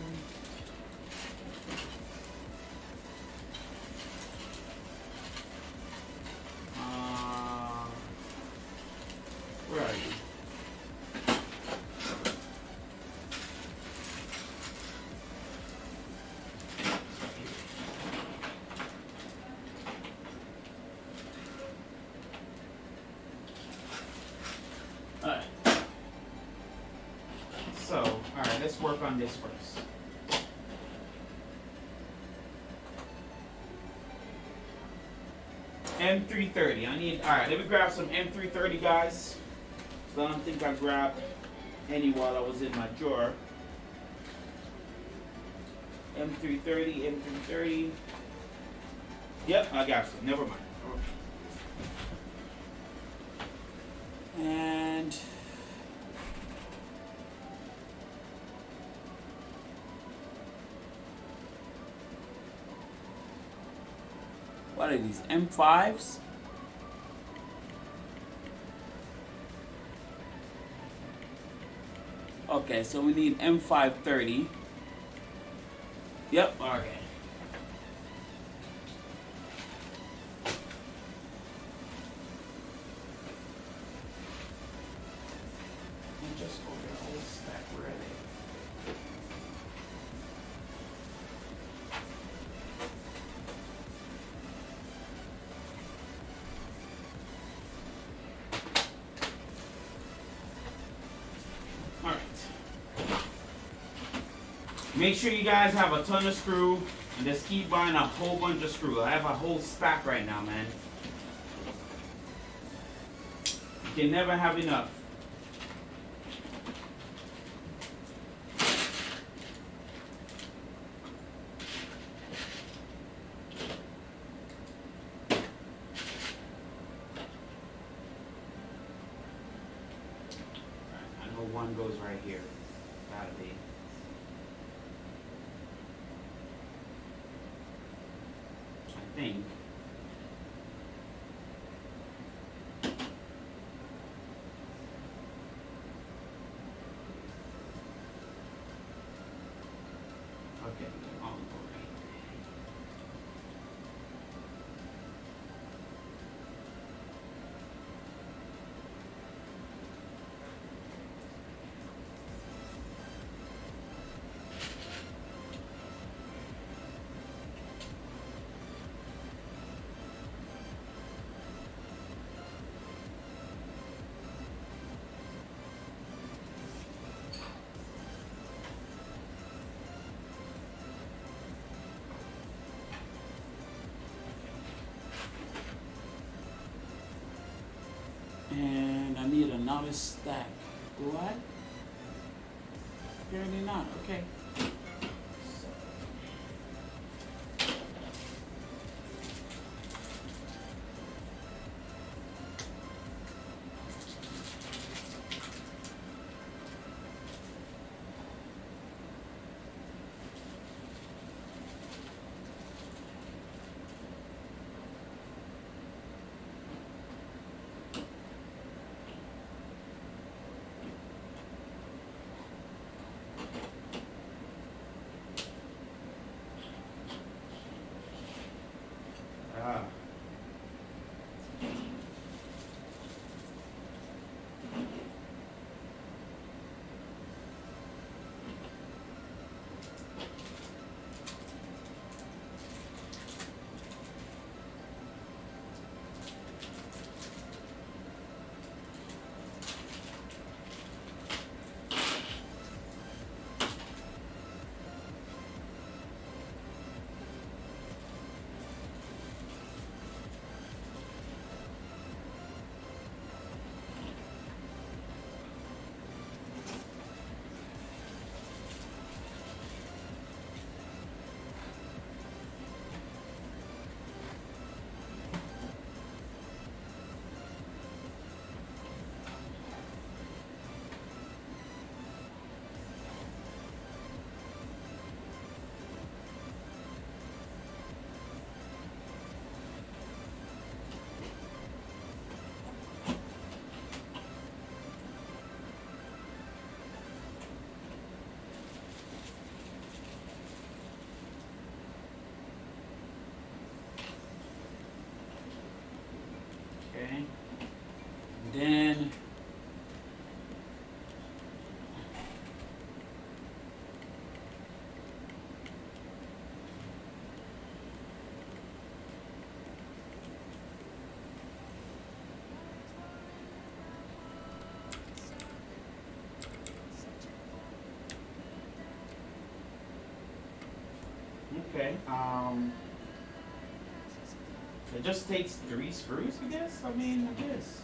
Where are you? Alright. So, alright, let's work on this first. M330. I need, alright, let me grab some M330, guys. So I don't think I grabbed any while I was in my drawer. M330. Yep, I got some. Never mind. And what are these? M5s? Okay, so we need M530. Yep, okay. And just go get a whole stack ready. Make sure you guys have a ton of screw and just keep buying a whole bunch of screw. I have a whole stack right now, man. You can never have enough. one goes right here. Gotta be. I think. Okay, on board. And I need another stack. Do I? Apparently not. Okay. So. Ah. Okay. Then okay. It just takes 3 screws, I guess. I mean, I guess.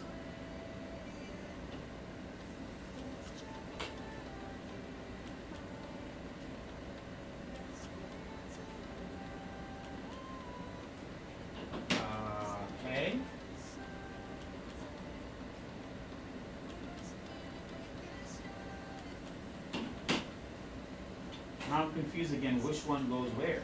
Okay. Now I'm confused again. Which one goes where?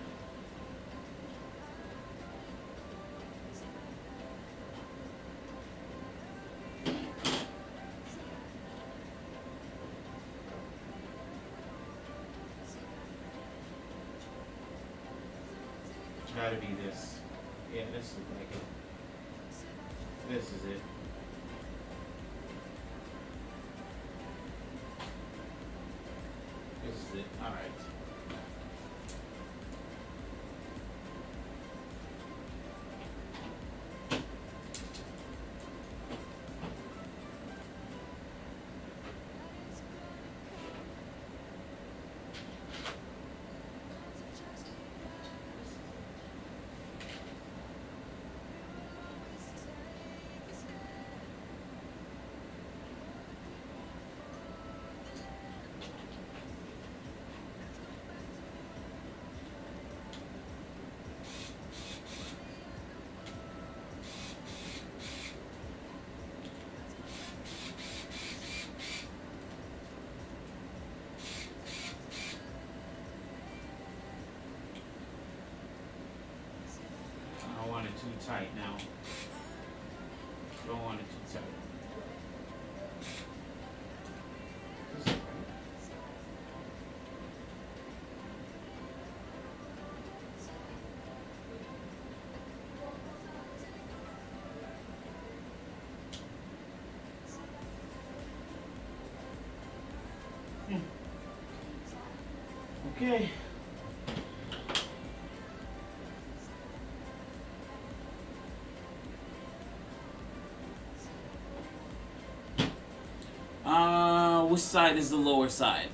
Gotta be this. Yeah, this looks like it. This is it. This is it. Alright. tight now. Don't want it too tight. This is okay. Okay. Which side is the lower side?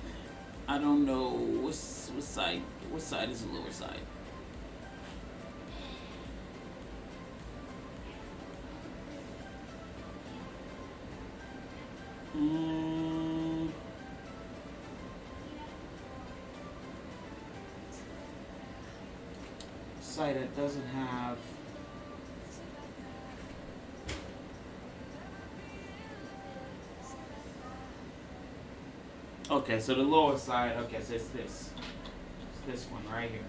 I don't know. Which side? Which side is the lower side? Side that doesn't have. Okay, so the lower side, okay, so it's this. It's this one right here.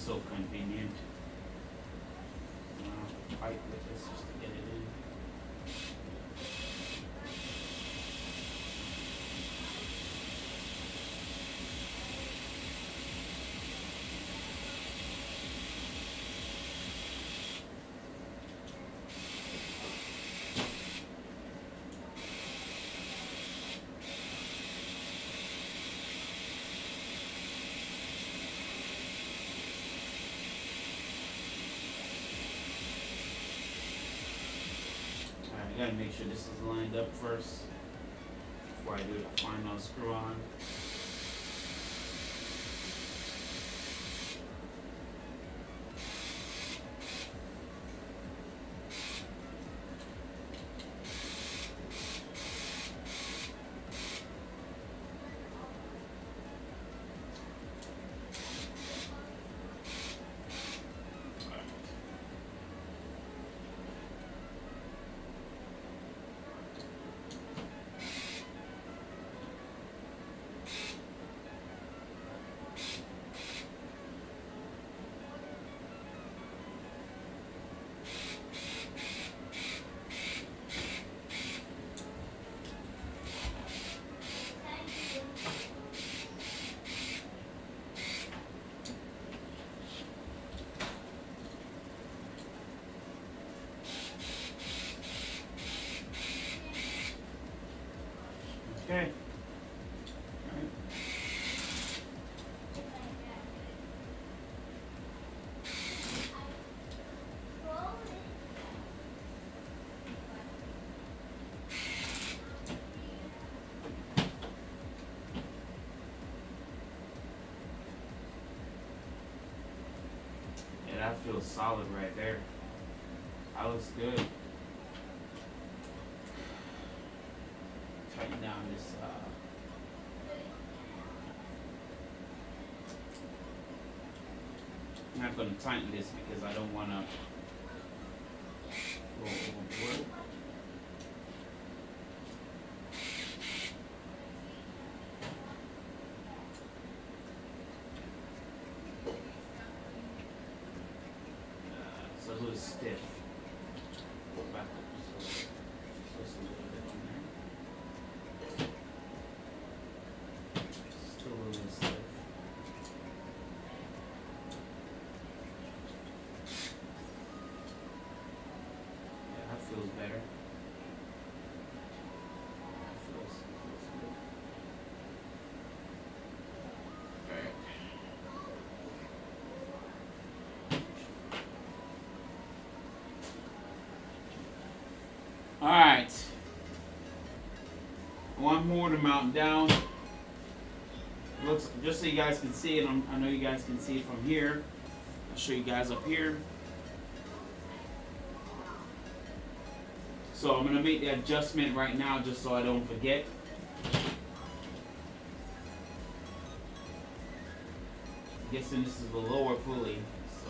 So convenient. Fight with this just to get it in. I gotta make sure this is lined up first before I do the final screw on. Okay. Alright. Yeah, that feels solid right there. That looks good. Tighten down this I'm not going to tighten this because I don't want to go overboard. It's a little stiff. Go backwards. So it's a little bit on there. Still a little stiff. Yeah, that feels better. one more to mount down. Looks, just so you guys can see it, I know you guys can see it from here. I'll show you guys up here. So I'm gonna make the adjustment right now just so I don't forget. I'm guessing this is the lower pulley, so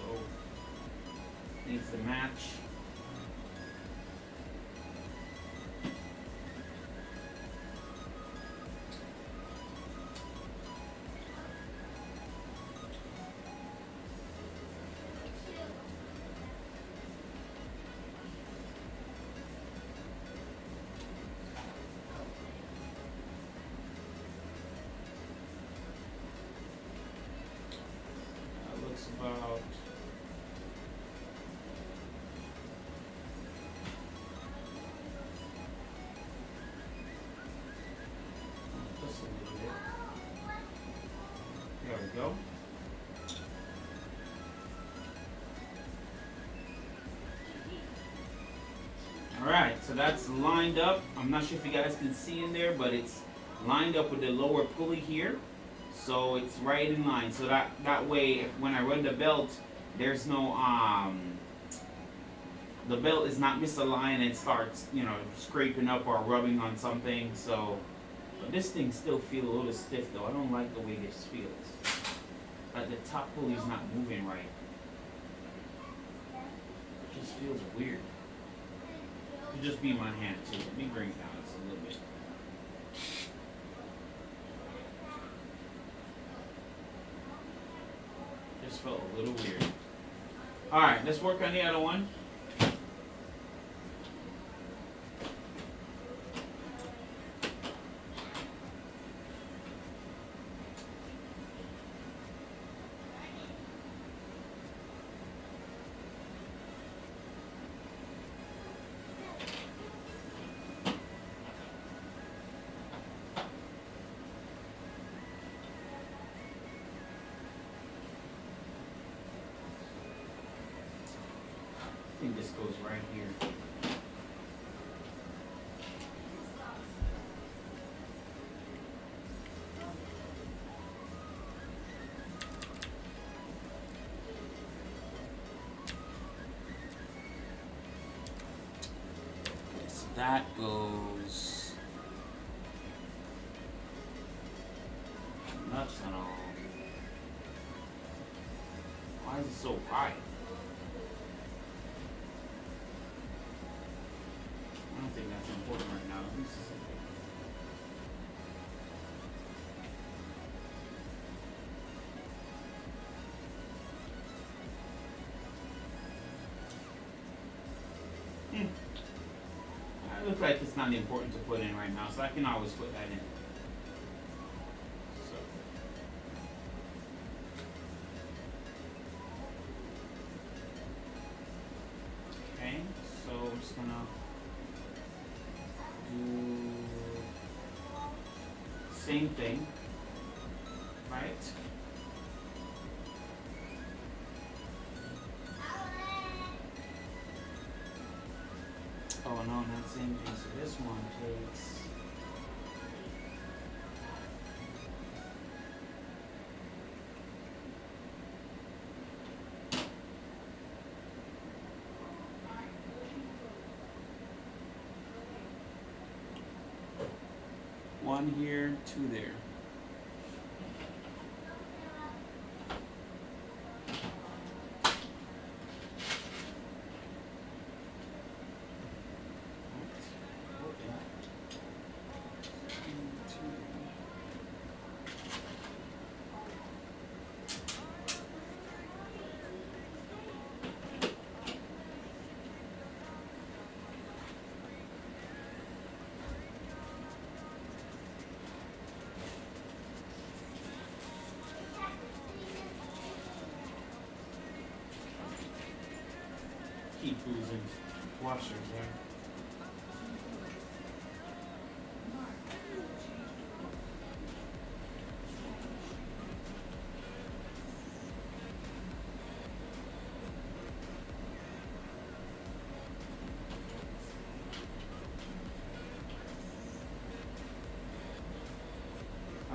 needs to match. About just a little bit. There we go. Alright, so that's lined up. I'm not sure if you guys can see in there, but it's lined up with the lower pulley here. So it's right in line. So that way, when I run the belt, there's no the belt is not misaligned and starts, you know, scraping up or rubbing on something. So, but this thing still feels a little stiff though. I don't like the way this feels. Like the top pulley is not moving right. It just feels weird. It could just be my hand too. Let me bring it down just a little bit. Just felt a little weird. Alright, let's work on the other one. I think this goes right here. Okay, so that goes nuts and all. Why is it so high? I don't think that's important right now. This is it looks like it's not important to put in right now, so I can always put that in. So. Okay, so I'm just gonna do same thing, right? Oh no, not same thing. So this one takes one here, two there. Keep losing washers there.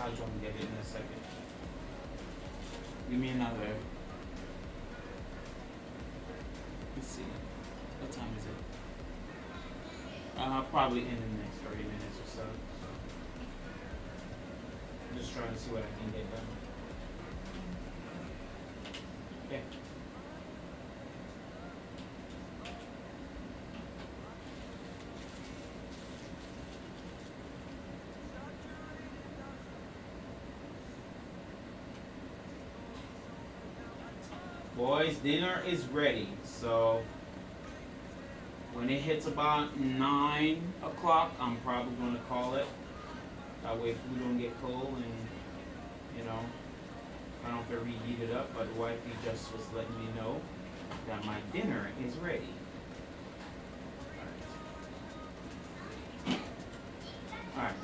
I'll try and get it in a second. Give me another. Let's see. What time is it? Probably in the next 30 minutes or so. I'm just trying to see what I can get done. Okay. Boys, dinner is ready. So when it hits about 9 o'clock, I'm probably going to call it. That way food don't get cold and, you know, I don't have to reheat it up. But wifey just was letting me know that my dinner is ready. Alright,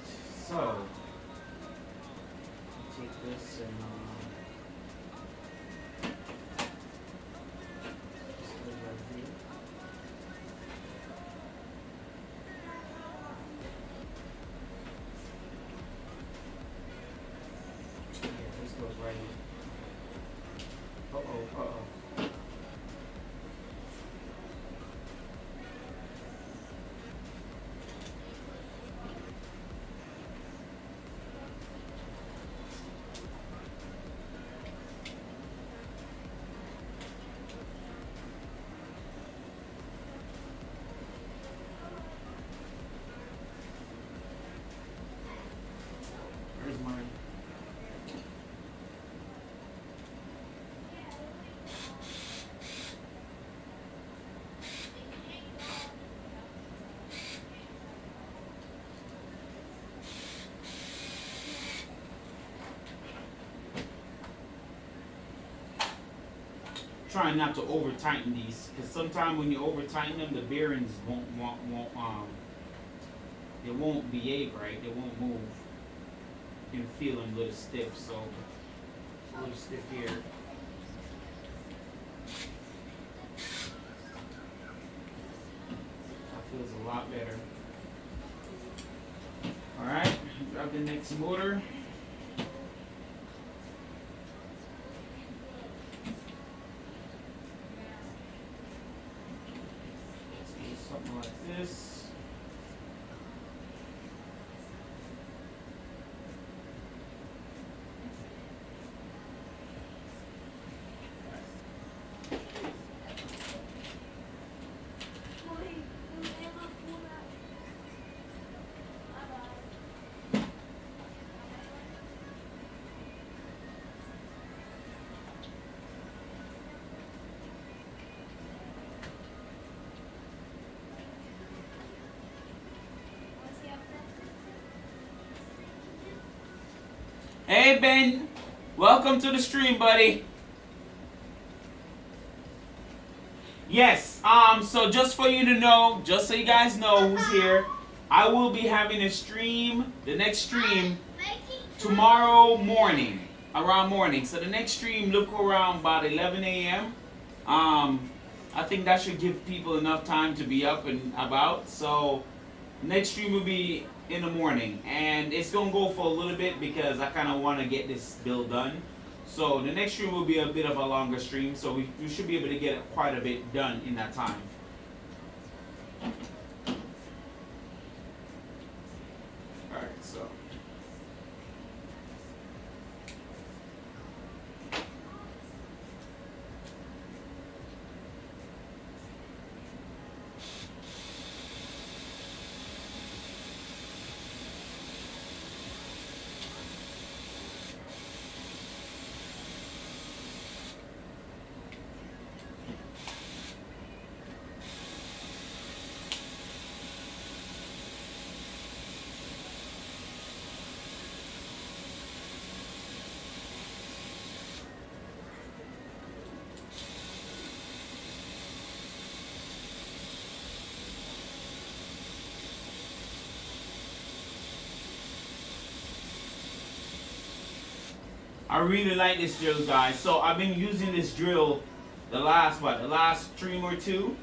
so take this and just put it right here. Yeah, this goes right in. Uh-oh, uh-oh. Where's mine? Trying not to over tighten these, because sometimes when you over tighten them, the bearings they won't behave right. They won't move. You can feel them a little stiff, so it's a little stiff here. That feels a lot better. All right, grab the next motor. Something like this. Hey Ben, welcome to the stream, buddy. Yes, so just for you to know, just so you guys know who's here, I will be having a stream, the next stream, tomorrow morning, around morning. So the next stream, look around about 11 a.m. I think that should give people enough time to be up and about. So next stream will be in the morning, and it's gonna go for a little bit because I kind of want to get this build done. So the next stream will be a bit of a longer stream, so we should be able to get quite a bit done in that time. All right, so I really like this drill, guys. So I've been using this drill the last stream or two,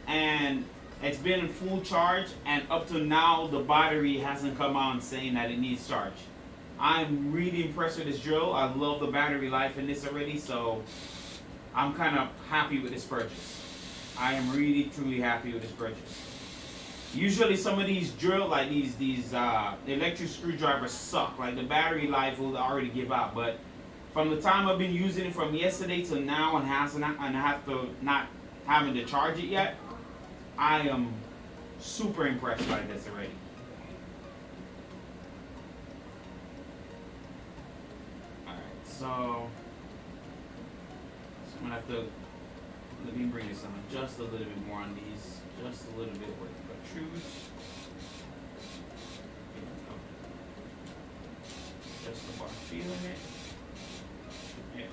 and it's been in full charge, and up to now the battery hasn't come on saying that it needs charge. I'm really impressed with this drill. I love the battery life in this already, so I'm kind of happy with this purchase. I am really truly happy with this purchase. Usually some of these drill, like these electric screwdrivers suck. Like the battery life will already give out. But from the time I've been using it from yesterday till now and have to not having to charge it yet, I am super impressed by this already. Alright, so I'm gonna have to, let me bring this on just a little bit more on these. Just a little bit where it protrudes. There we go. Just about feeling it. There we go. Yeah.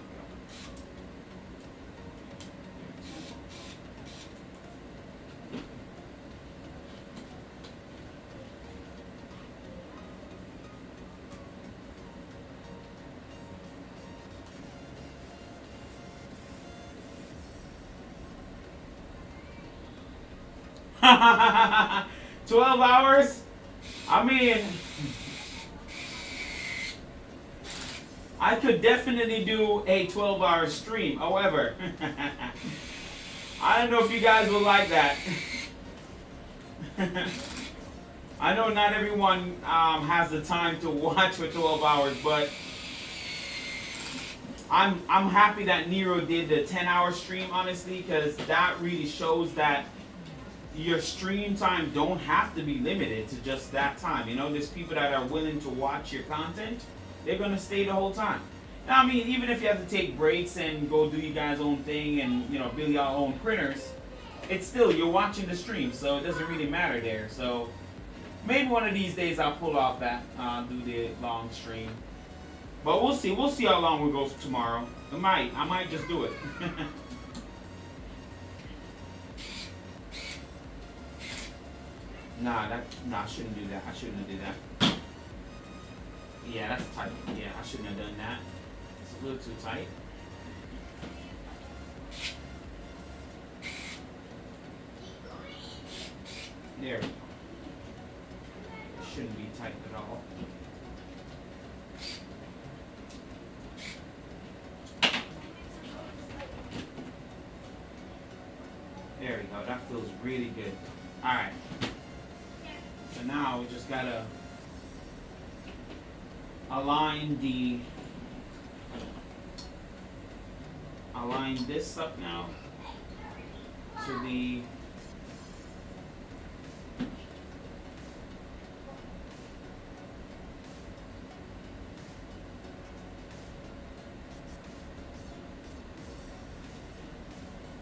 12 hours? I mean, I could definitely do a 12-hour stream. However, I don't know if you guys will like that. I know not everyone has the time to watch for 12 hours, but I'm happy that Nero did the 10-hour stream, honestly, because that really shows that your stream time don't have to be limited to just that time. You know, there's people that are willing to watch your content. They're going to stay the whole time. Now, I mean, even if you have to take breaks and go do you guys' own thing and, you know, build your own printers, it's still, you're watching the stream, so it doesn't really matter there. So maybe one of these days I'll pull off that, do the long stream. But we'll see. We'll see how long we go tomorrow. I might just do it. Nah, I shouldn't do that. I shouldn't do that. Yeah, that's tight. Yeah, I shouldn't have done that. It's a little too tight. There we go. It shouldn't be tight at all. There we go. That feels really good. All right. So now we just gotta align this up now to the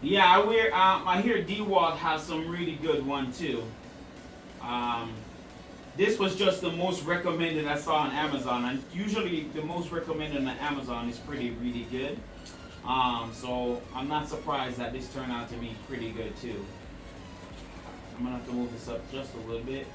yeah, I hear D-Walt has some really good one too. This was just the most recommended I saw on Amazon, and usually the most recommended on Amazon is really good. So I'm not surprised that this turned out to be pretty good too. I'm gonna have to move this up just a little bit.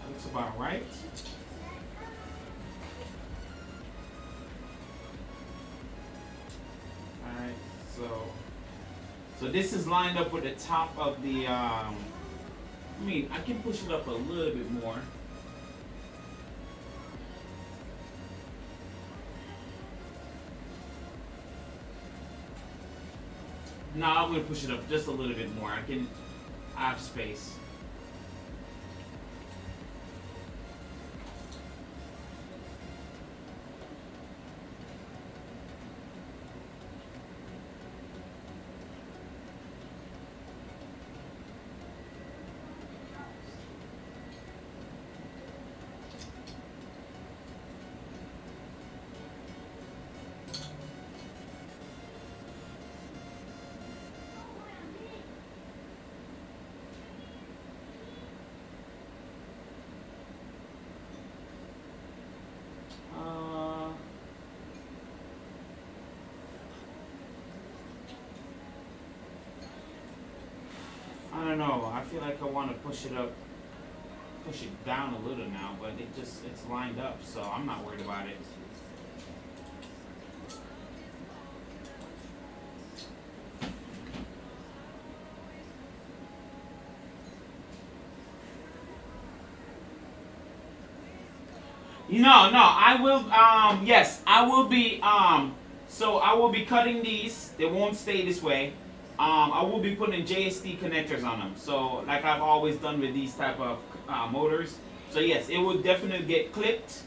Looks about right. Alright, so this is lined up with the top of the I mean, I can push it up a little bit more. No, I'm gonna push it up just a little bit more. I have space. like I want to push it down a little now, but it's lined up, so I'm not worried about it. No, I will, yes, I will be, so I will be cutting these. They won't stay this way. I will be putting JST connectors on them. So, like I've always done with these type of motors. So yes, it will definitely get clipped,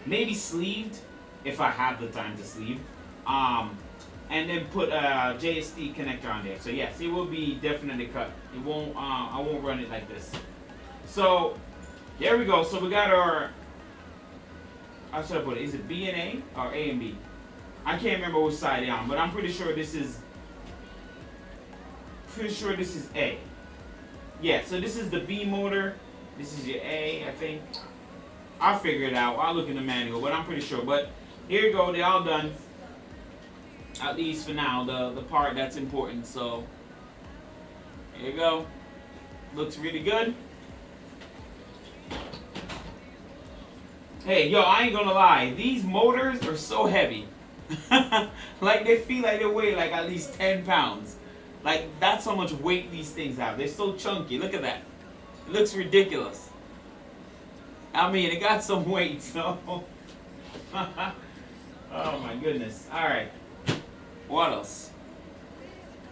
maybe sleeved, if I have the time to sleeve. And then put a JST connector on there. So yes, it will be definitely cut. It won't, I won't run it like this. So, there we go. So we got our, how should I put it? Is it B and A or A and B? I can't remember which side they're on, but I'm pretty sure this is A. Yeah, so this is the B motor. This is your A, I think. I'll figure it out. I'll look in the manual, but I'm pretty sure. But here you go. They're all done. At least for now, the part that's important. So here you go. Looks really good. Hey, yo, I ain't gonna lie. These motors are so heavy. Like, they feel like they weigh like at least 10 pounds. Like, that's how much weight these things have. They're so chunky. Look at that. It looks ridiculous. I mean, it got some weight, so. Oh, my goodness. All right. What else?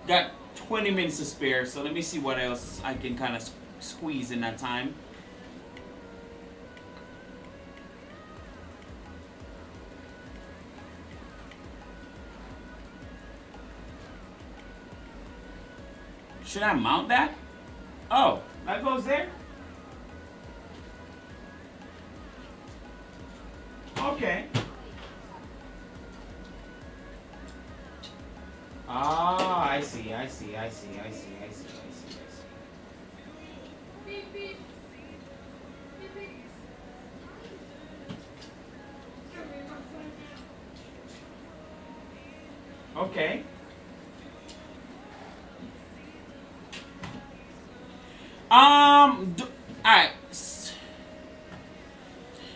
Got 20 minutes to spare, so let me see what else I can kind of squeeze in that time. Should I mount that? Oh, that goes there? Okay. Ah, I see. Beep, beep. Beep, beep. Okay. Alright.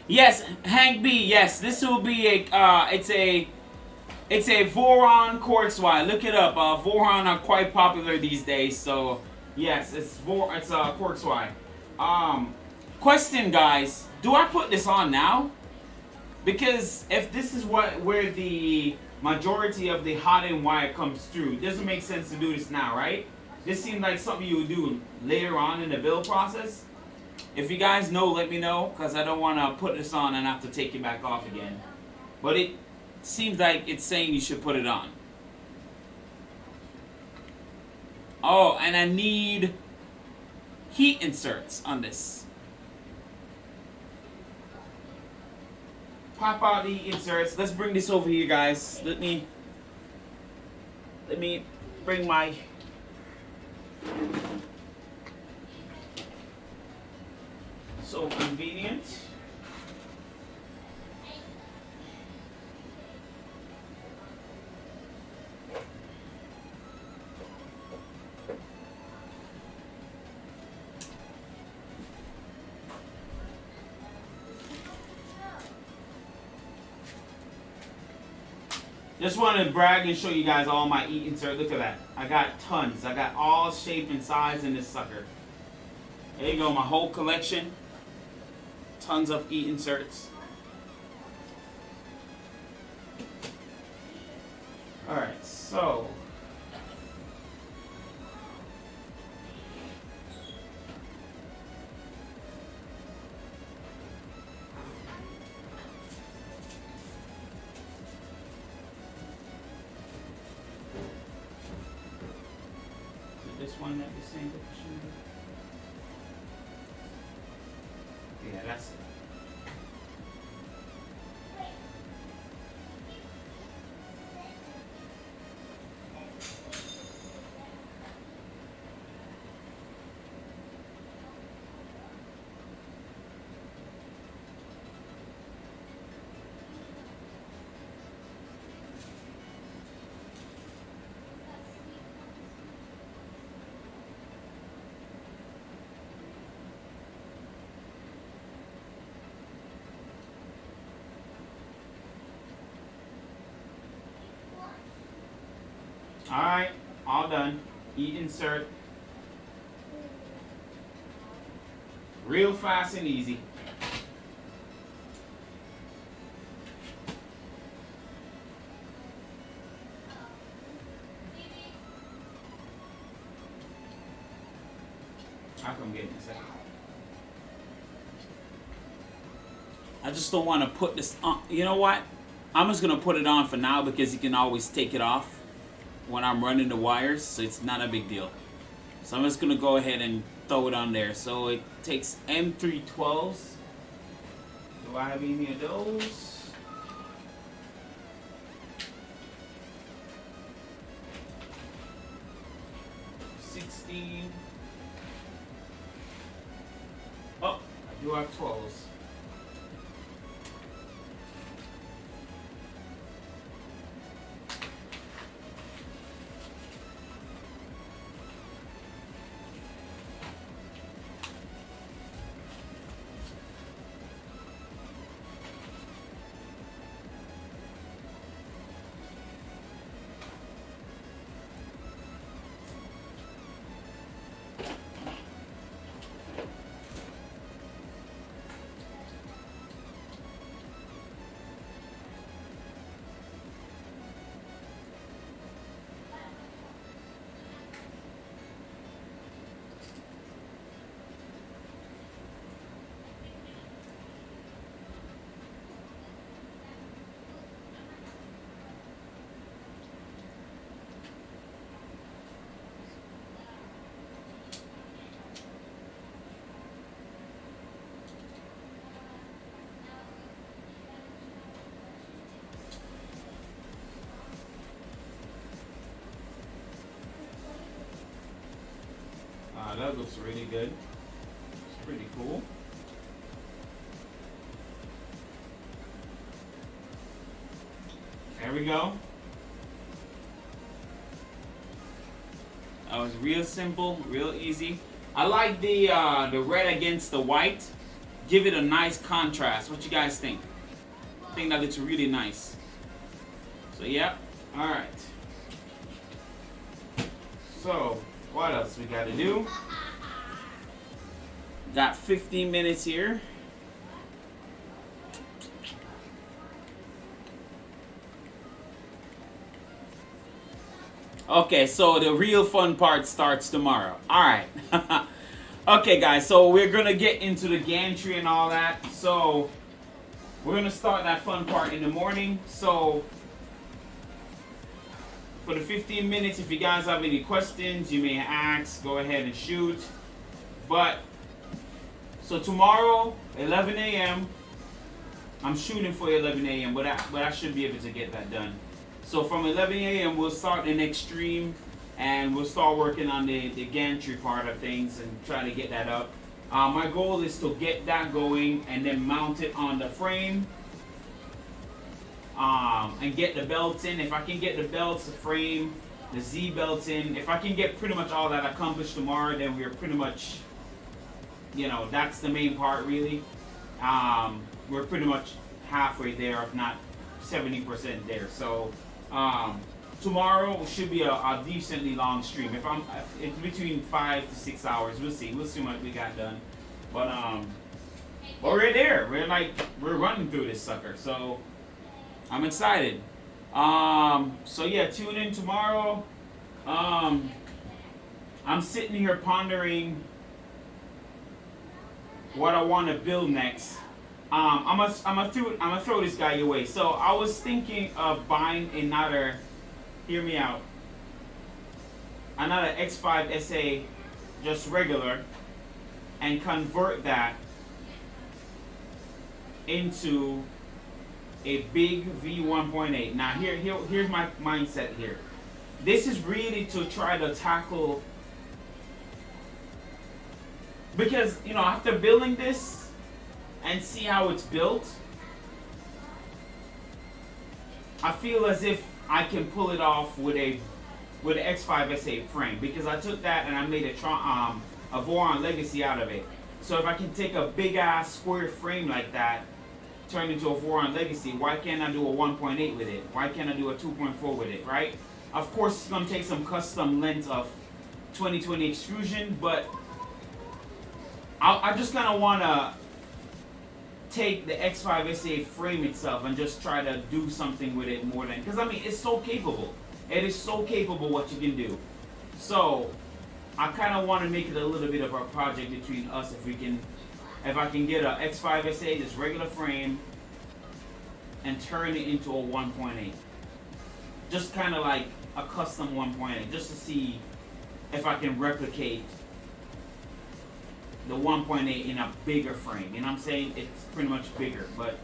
Yes, Hank B, yes, this will be a, it's a Voron quartz wire. Look it up. Voron are quite popular these days, so yes, it's a quartz wire. Question, guys, do I put this on now? Because if this is where the majority of the hot-end wire comes through, it doesn't make sense to do this now, right? This seems like something you would do later on in the build process. If you guys know, let me know, because I don't want to put this on and have to take it back off again. But it seems like it's saying you should put it on. Oh, and I need heat inserts on this. Pop out the inserts. Let's bring this over here, guys. Let me bring my... So convenient. Just want to brag and show you guys all my E insert. Look at that. I got tons. I got all shape and size in this sucker. There you go, my whole collection. Tons of E inserts. Alright, so this one that the same position. Yeah, that's it. Alright, all done. E-insert. Real fast and easy. I can get in a second. I just don't want to put this on. You know what? I'm just going to put it on for now because you can always take it off when I'm running the wires, so it's not a big deal. So I'm just going to go ahead and throw it on there. So it takes M312s. Do I have any of those? Oh, I do have 12s. That looks really good. It's pretty cool. There we go. That was real simple, real easy. I like the red against the white. Give it a nice contrast. What you guys think? I think that looks really nice. So yeah, all right. So what else we got to do? Got 15 minutes here. Okay, so the real fun part starts tomorrow. All right. Okay, guys, so we're going to get into the gantry and all that. So we're going to start that fun part in the morning. So for the 15 minutes, if you guys have any questions, you may ask, go ahead and shoot. But, so tomorrow, 11 a.m., I'm shooting for 11 a.m., but I should be able to get that done. So from 11 a.m., we'll start the next stream, and we'll start working on the gantry part of things and try to get that up. My goal is to get that going and then mount it on the frame. And get the belts in. If I can get the belts, the frame, the Z belts in, if I can get pretty much all that accomplished tomorrow, then we're pretty much, you know, that's the main part really. We're pretty much halfway there, if not 70% there. So tomorrow should be a decently long stream. If it's between 5 to 6 hours. We'll see what we got done. But we're there. We're running through this sucker. So I'm excited. So yeah, tune in tomorrow. I'm sitting here pondering what I want to build next. I'm gonna throw this guy your way. So I was thinking of buying another. Hear me out. Another X5 SA, just regular, and convert that into a big V1.8. Now here's my mindset here. This is really to try to tackle, because you know, after building this and see how it's built, I feel as if I can pull it off with an X5 SA frame, because I took that and I made a Voron Legacy out of it. So if I can take a big ass square frame like that, turn into a Voron Legacy, why can't I do a 1.8 with it? Why can't I do a 2.4 with it, right? Of course, it's gonna take some custom length of 2020 extrusion, but I just kind of want to take the X5SA frame itself and just try to do something with it more than, because I mean, it's so capable. It is so capable what you can do. So I kind of want to make it a little bit of a project between us if I can get a X5SA, this regular frame, and turn it into a 1.8. Just kind of like a custom 1.8, just to see if I can replicate the 1.8 in a bigger frame. You know what I'm saying? It's pretty much bigger, but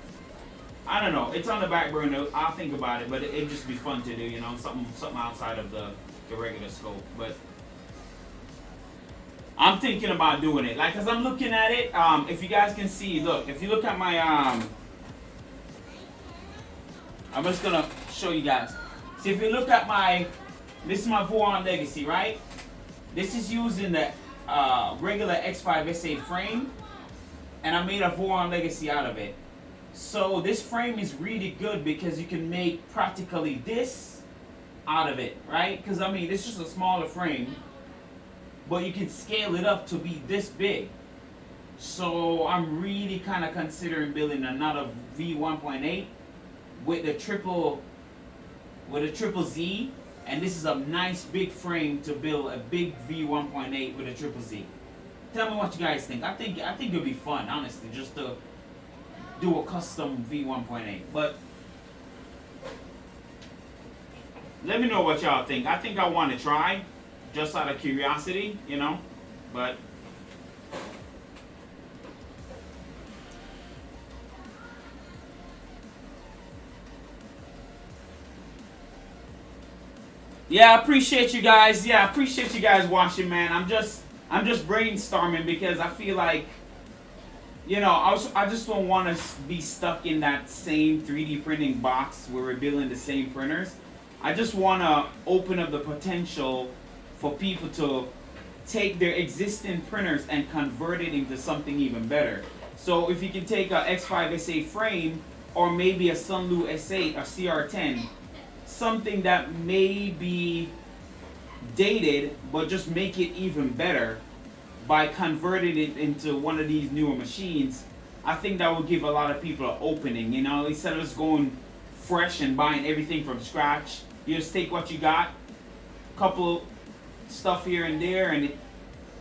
I don't know. It's on the back burner. I'll think about it, but it'd just be fun to do, you know, something outside of the regular scope. But I'm thinking about doing it. Like, as I'm looking at it, if you guys can see, look, if you look at my, I'm just gonna show you guys. See, if you look at this is my Voron Legacy, right? This is using the regular X5SA frame, and I made a Voron Legacy out of it. So this frame is really good because you can make practically this out of it, right? Because I mean, it's just a smaller frame, but you can scale it up to be this big. So I'm really kind of considering building another V1.8 with a triple Z, and this is a nice big frame to build a big V1.8 with a triple Z. Tell me what you guys think. I think it'll be fun, honestly, just to do a custom V1.8. But let me know what y'all think. I think I want to try, just out of curiosity, you know. But yeah, I appreciate you guys. Yeah, I appreciate you guys watching, man. I'm just brainstorming because I feel like, you know, I just don't want to be stuck in that same 3D printing box where we're building the same printers. I just want to open up the potential for people to take their existing printers and convert it into something even better. So if you can take a X5SA frame or maybe a Sunlu S8 or CR10, something that may be dated but just make it even better by converting it into one of these newer machines, I think that will give a lot of people an opening, you know, instead of just going fresh and buying everything from scratch. You just take what you got, couple stuff here and there,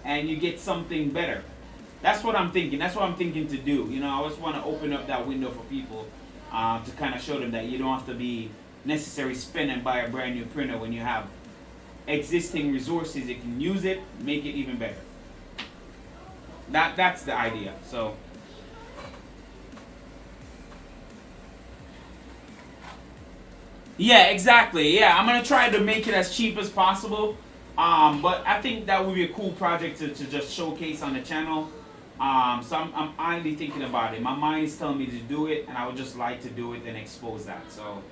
and you get something better. That's what I'm thinking. That's what I'm thinking to do. You know, I just want to open up that window for people to kind of show them that you don't have to be necessarily spend and buy a brand new printer when you have existing resources. You can use it, make it even better. That's the idea. So yeah, exactly. Yeah, I'm gonna try to make it as cheap as possible. But I think that would be a cool project to just showcase on the channel. So I'm idly thinking about it. My mind is telling me to do it, and I would just like to do it and expose that. So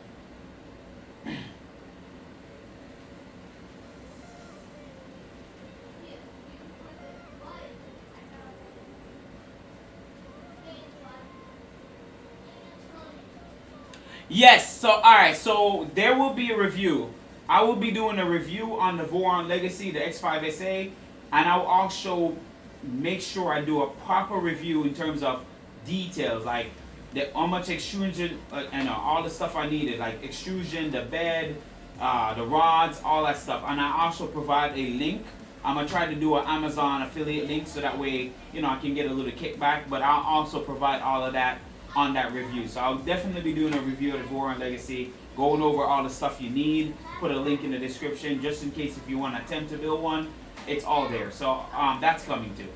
yes, so alright, so there will be a review. I will be doing a review on the Voron Legacy, the X5SA, and I'll also make sure I do a proper review in terms of details, like how much extrusion and all the stuff I needed, like extrusion, the bed, the rods, all that stuff. And I also provide a link. I'm going to try to do an Amazon affiliate link so that way, you know, I can get a little kickback, but I'll also provide all of that on that review. So I'll definitely be doing a review of the Voron Legacy, going over all the stuff you need, put a link in the description just in case if you want to attempt to build one, it's all there. So that's coming too.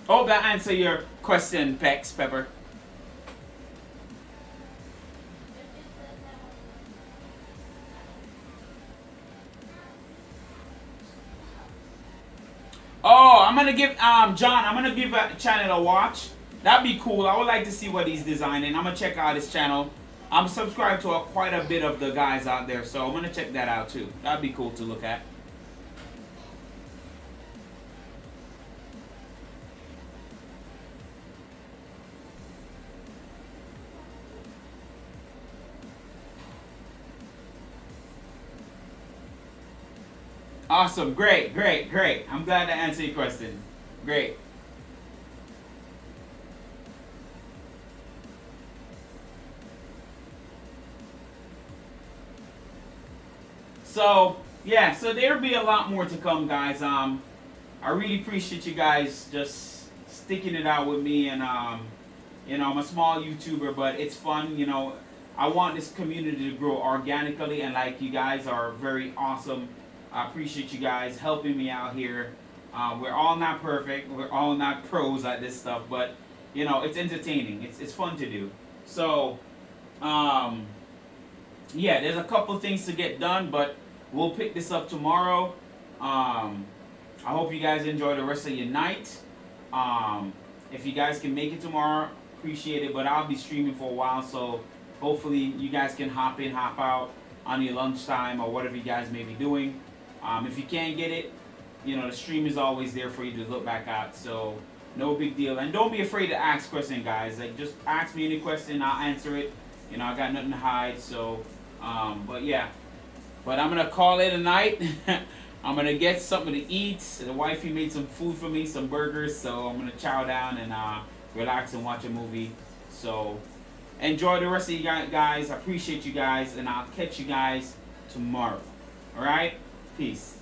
Hope that answer your question, Pepper. Oh, I'm gonna give John, I'm gonna give that channel a watch. That'd be cool. I would like to see what he's designing. I'm gonna check out his channel. I'm subscribed to quite a bit of the guys out there, so I'm gonna check that out too. That'd be cool to look at. Awesome. Great, great, great. I'm glad to answer your question. Great. So yeah, so there'll be a lot more to come, guys. I really appreciate you guys just sticking it out with me, and you know, I'm a small YouTuber, but it's fun. You know, I want this community to grow organically, and like you guys are very awesome. I appreciate you guys helping me out here. We're all not perfect. We're all not pros at this stuff, but you know, it's entertaining. It's fun to do. So, yeah, there's a couple things to get done, but we'll pick this up tomorrow. I hope you guys enjoy the rest of your night. If you guys can make it tomorrow, appreciate it. But I'll be streaming for a while, so hopefully you guys can hop in, hop out on your lunchtime or whatever you guys may be doing. If you can't get it, you know, the stream is always there for you to look back at. So no big deal. And don't be afraid to ask questions, guys. Like, just ask me any question, I'll answer it. You know, I got nothing to hide. So, but yeah. But I'm gonna call it a night. I'm gonna get something to eat. The wifey made some food for me, some burgers. So I'm gonna chow down and relax and watch a movie. So enjoy the rest of you guys. I appreciate you guys, and I'll catch you guys tomorrow. All right, peace.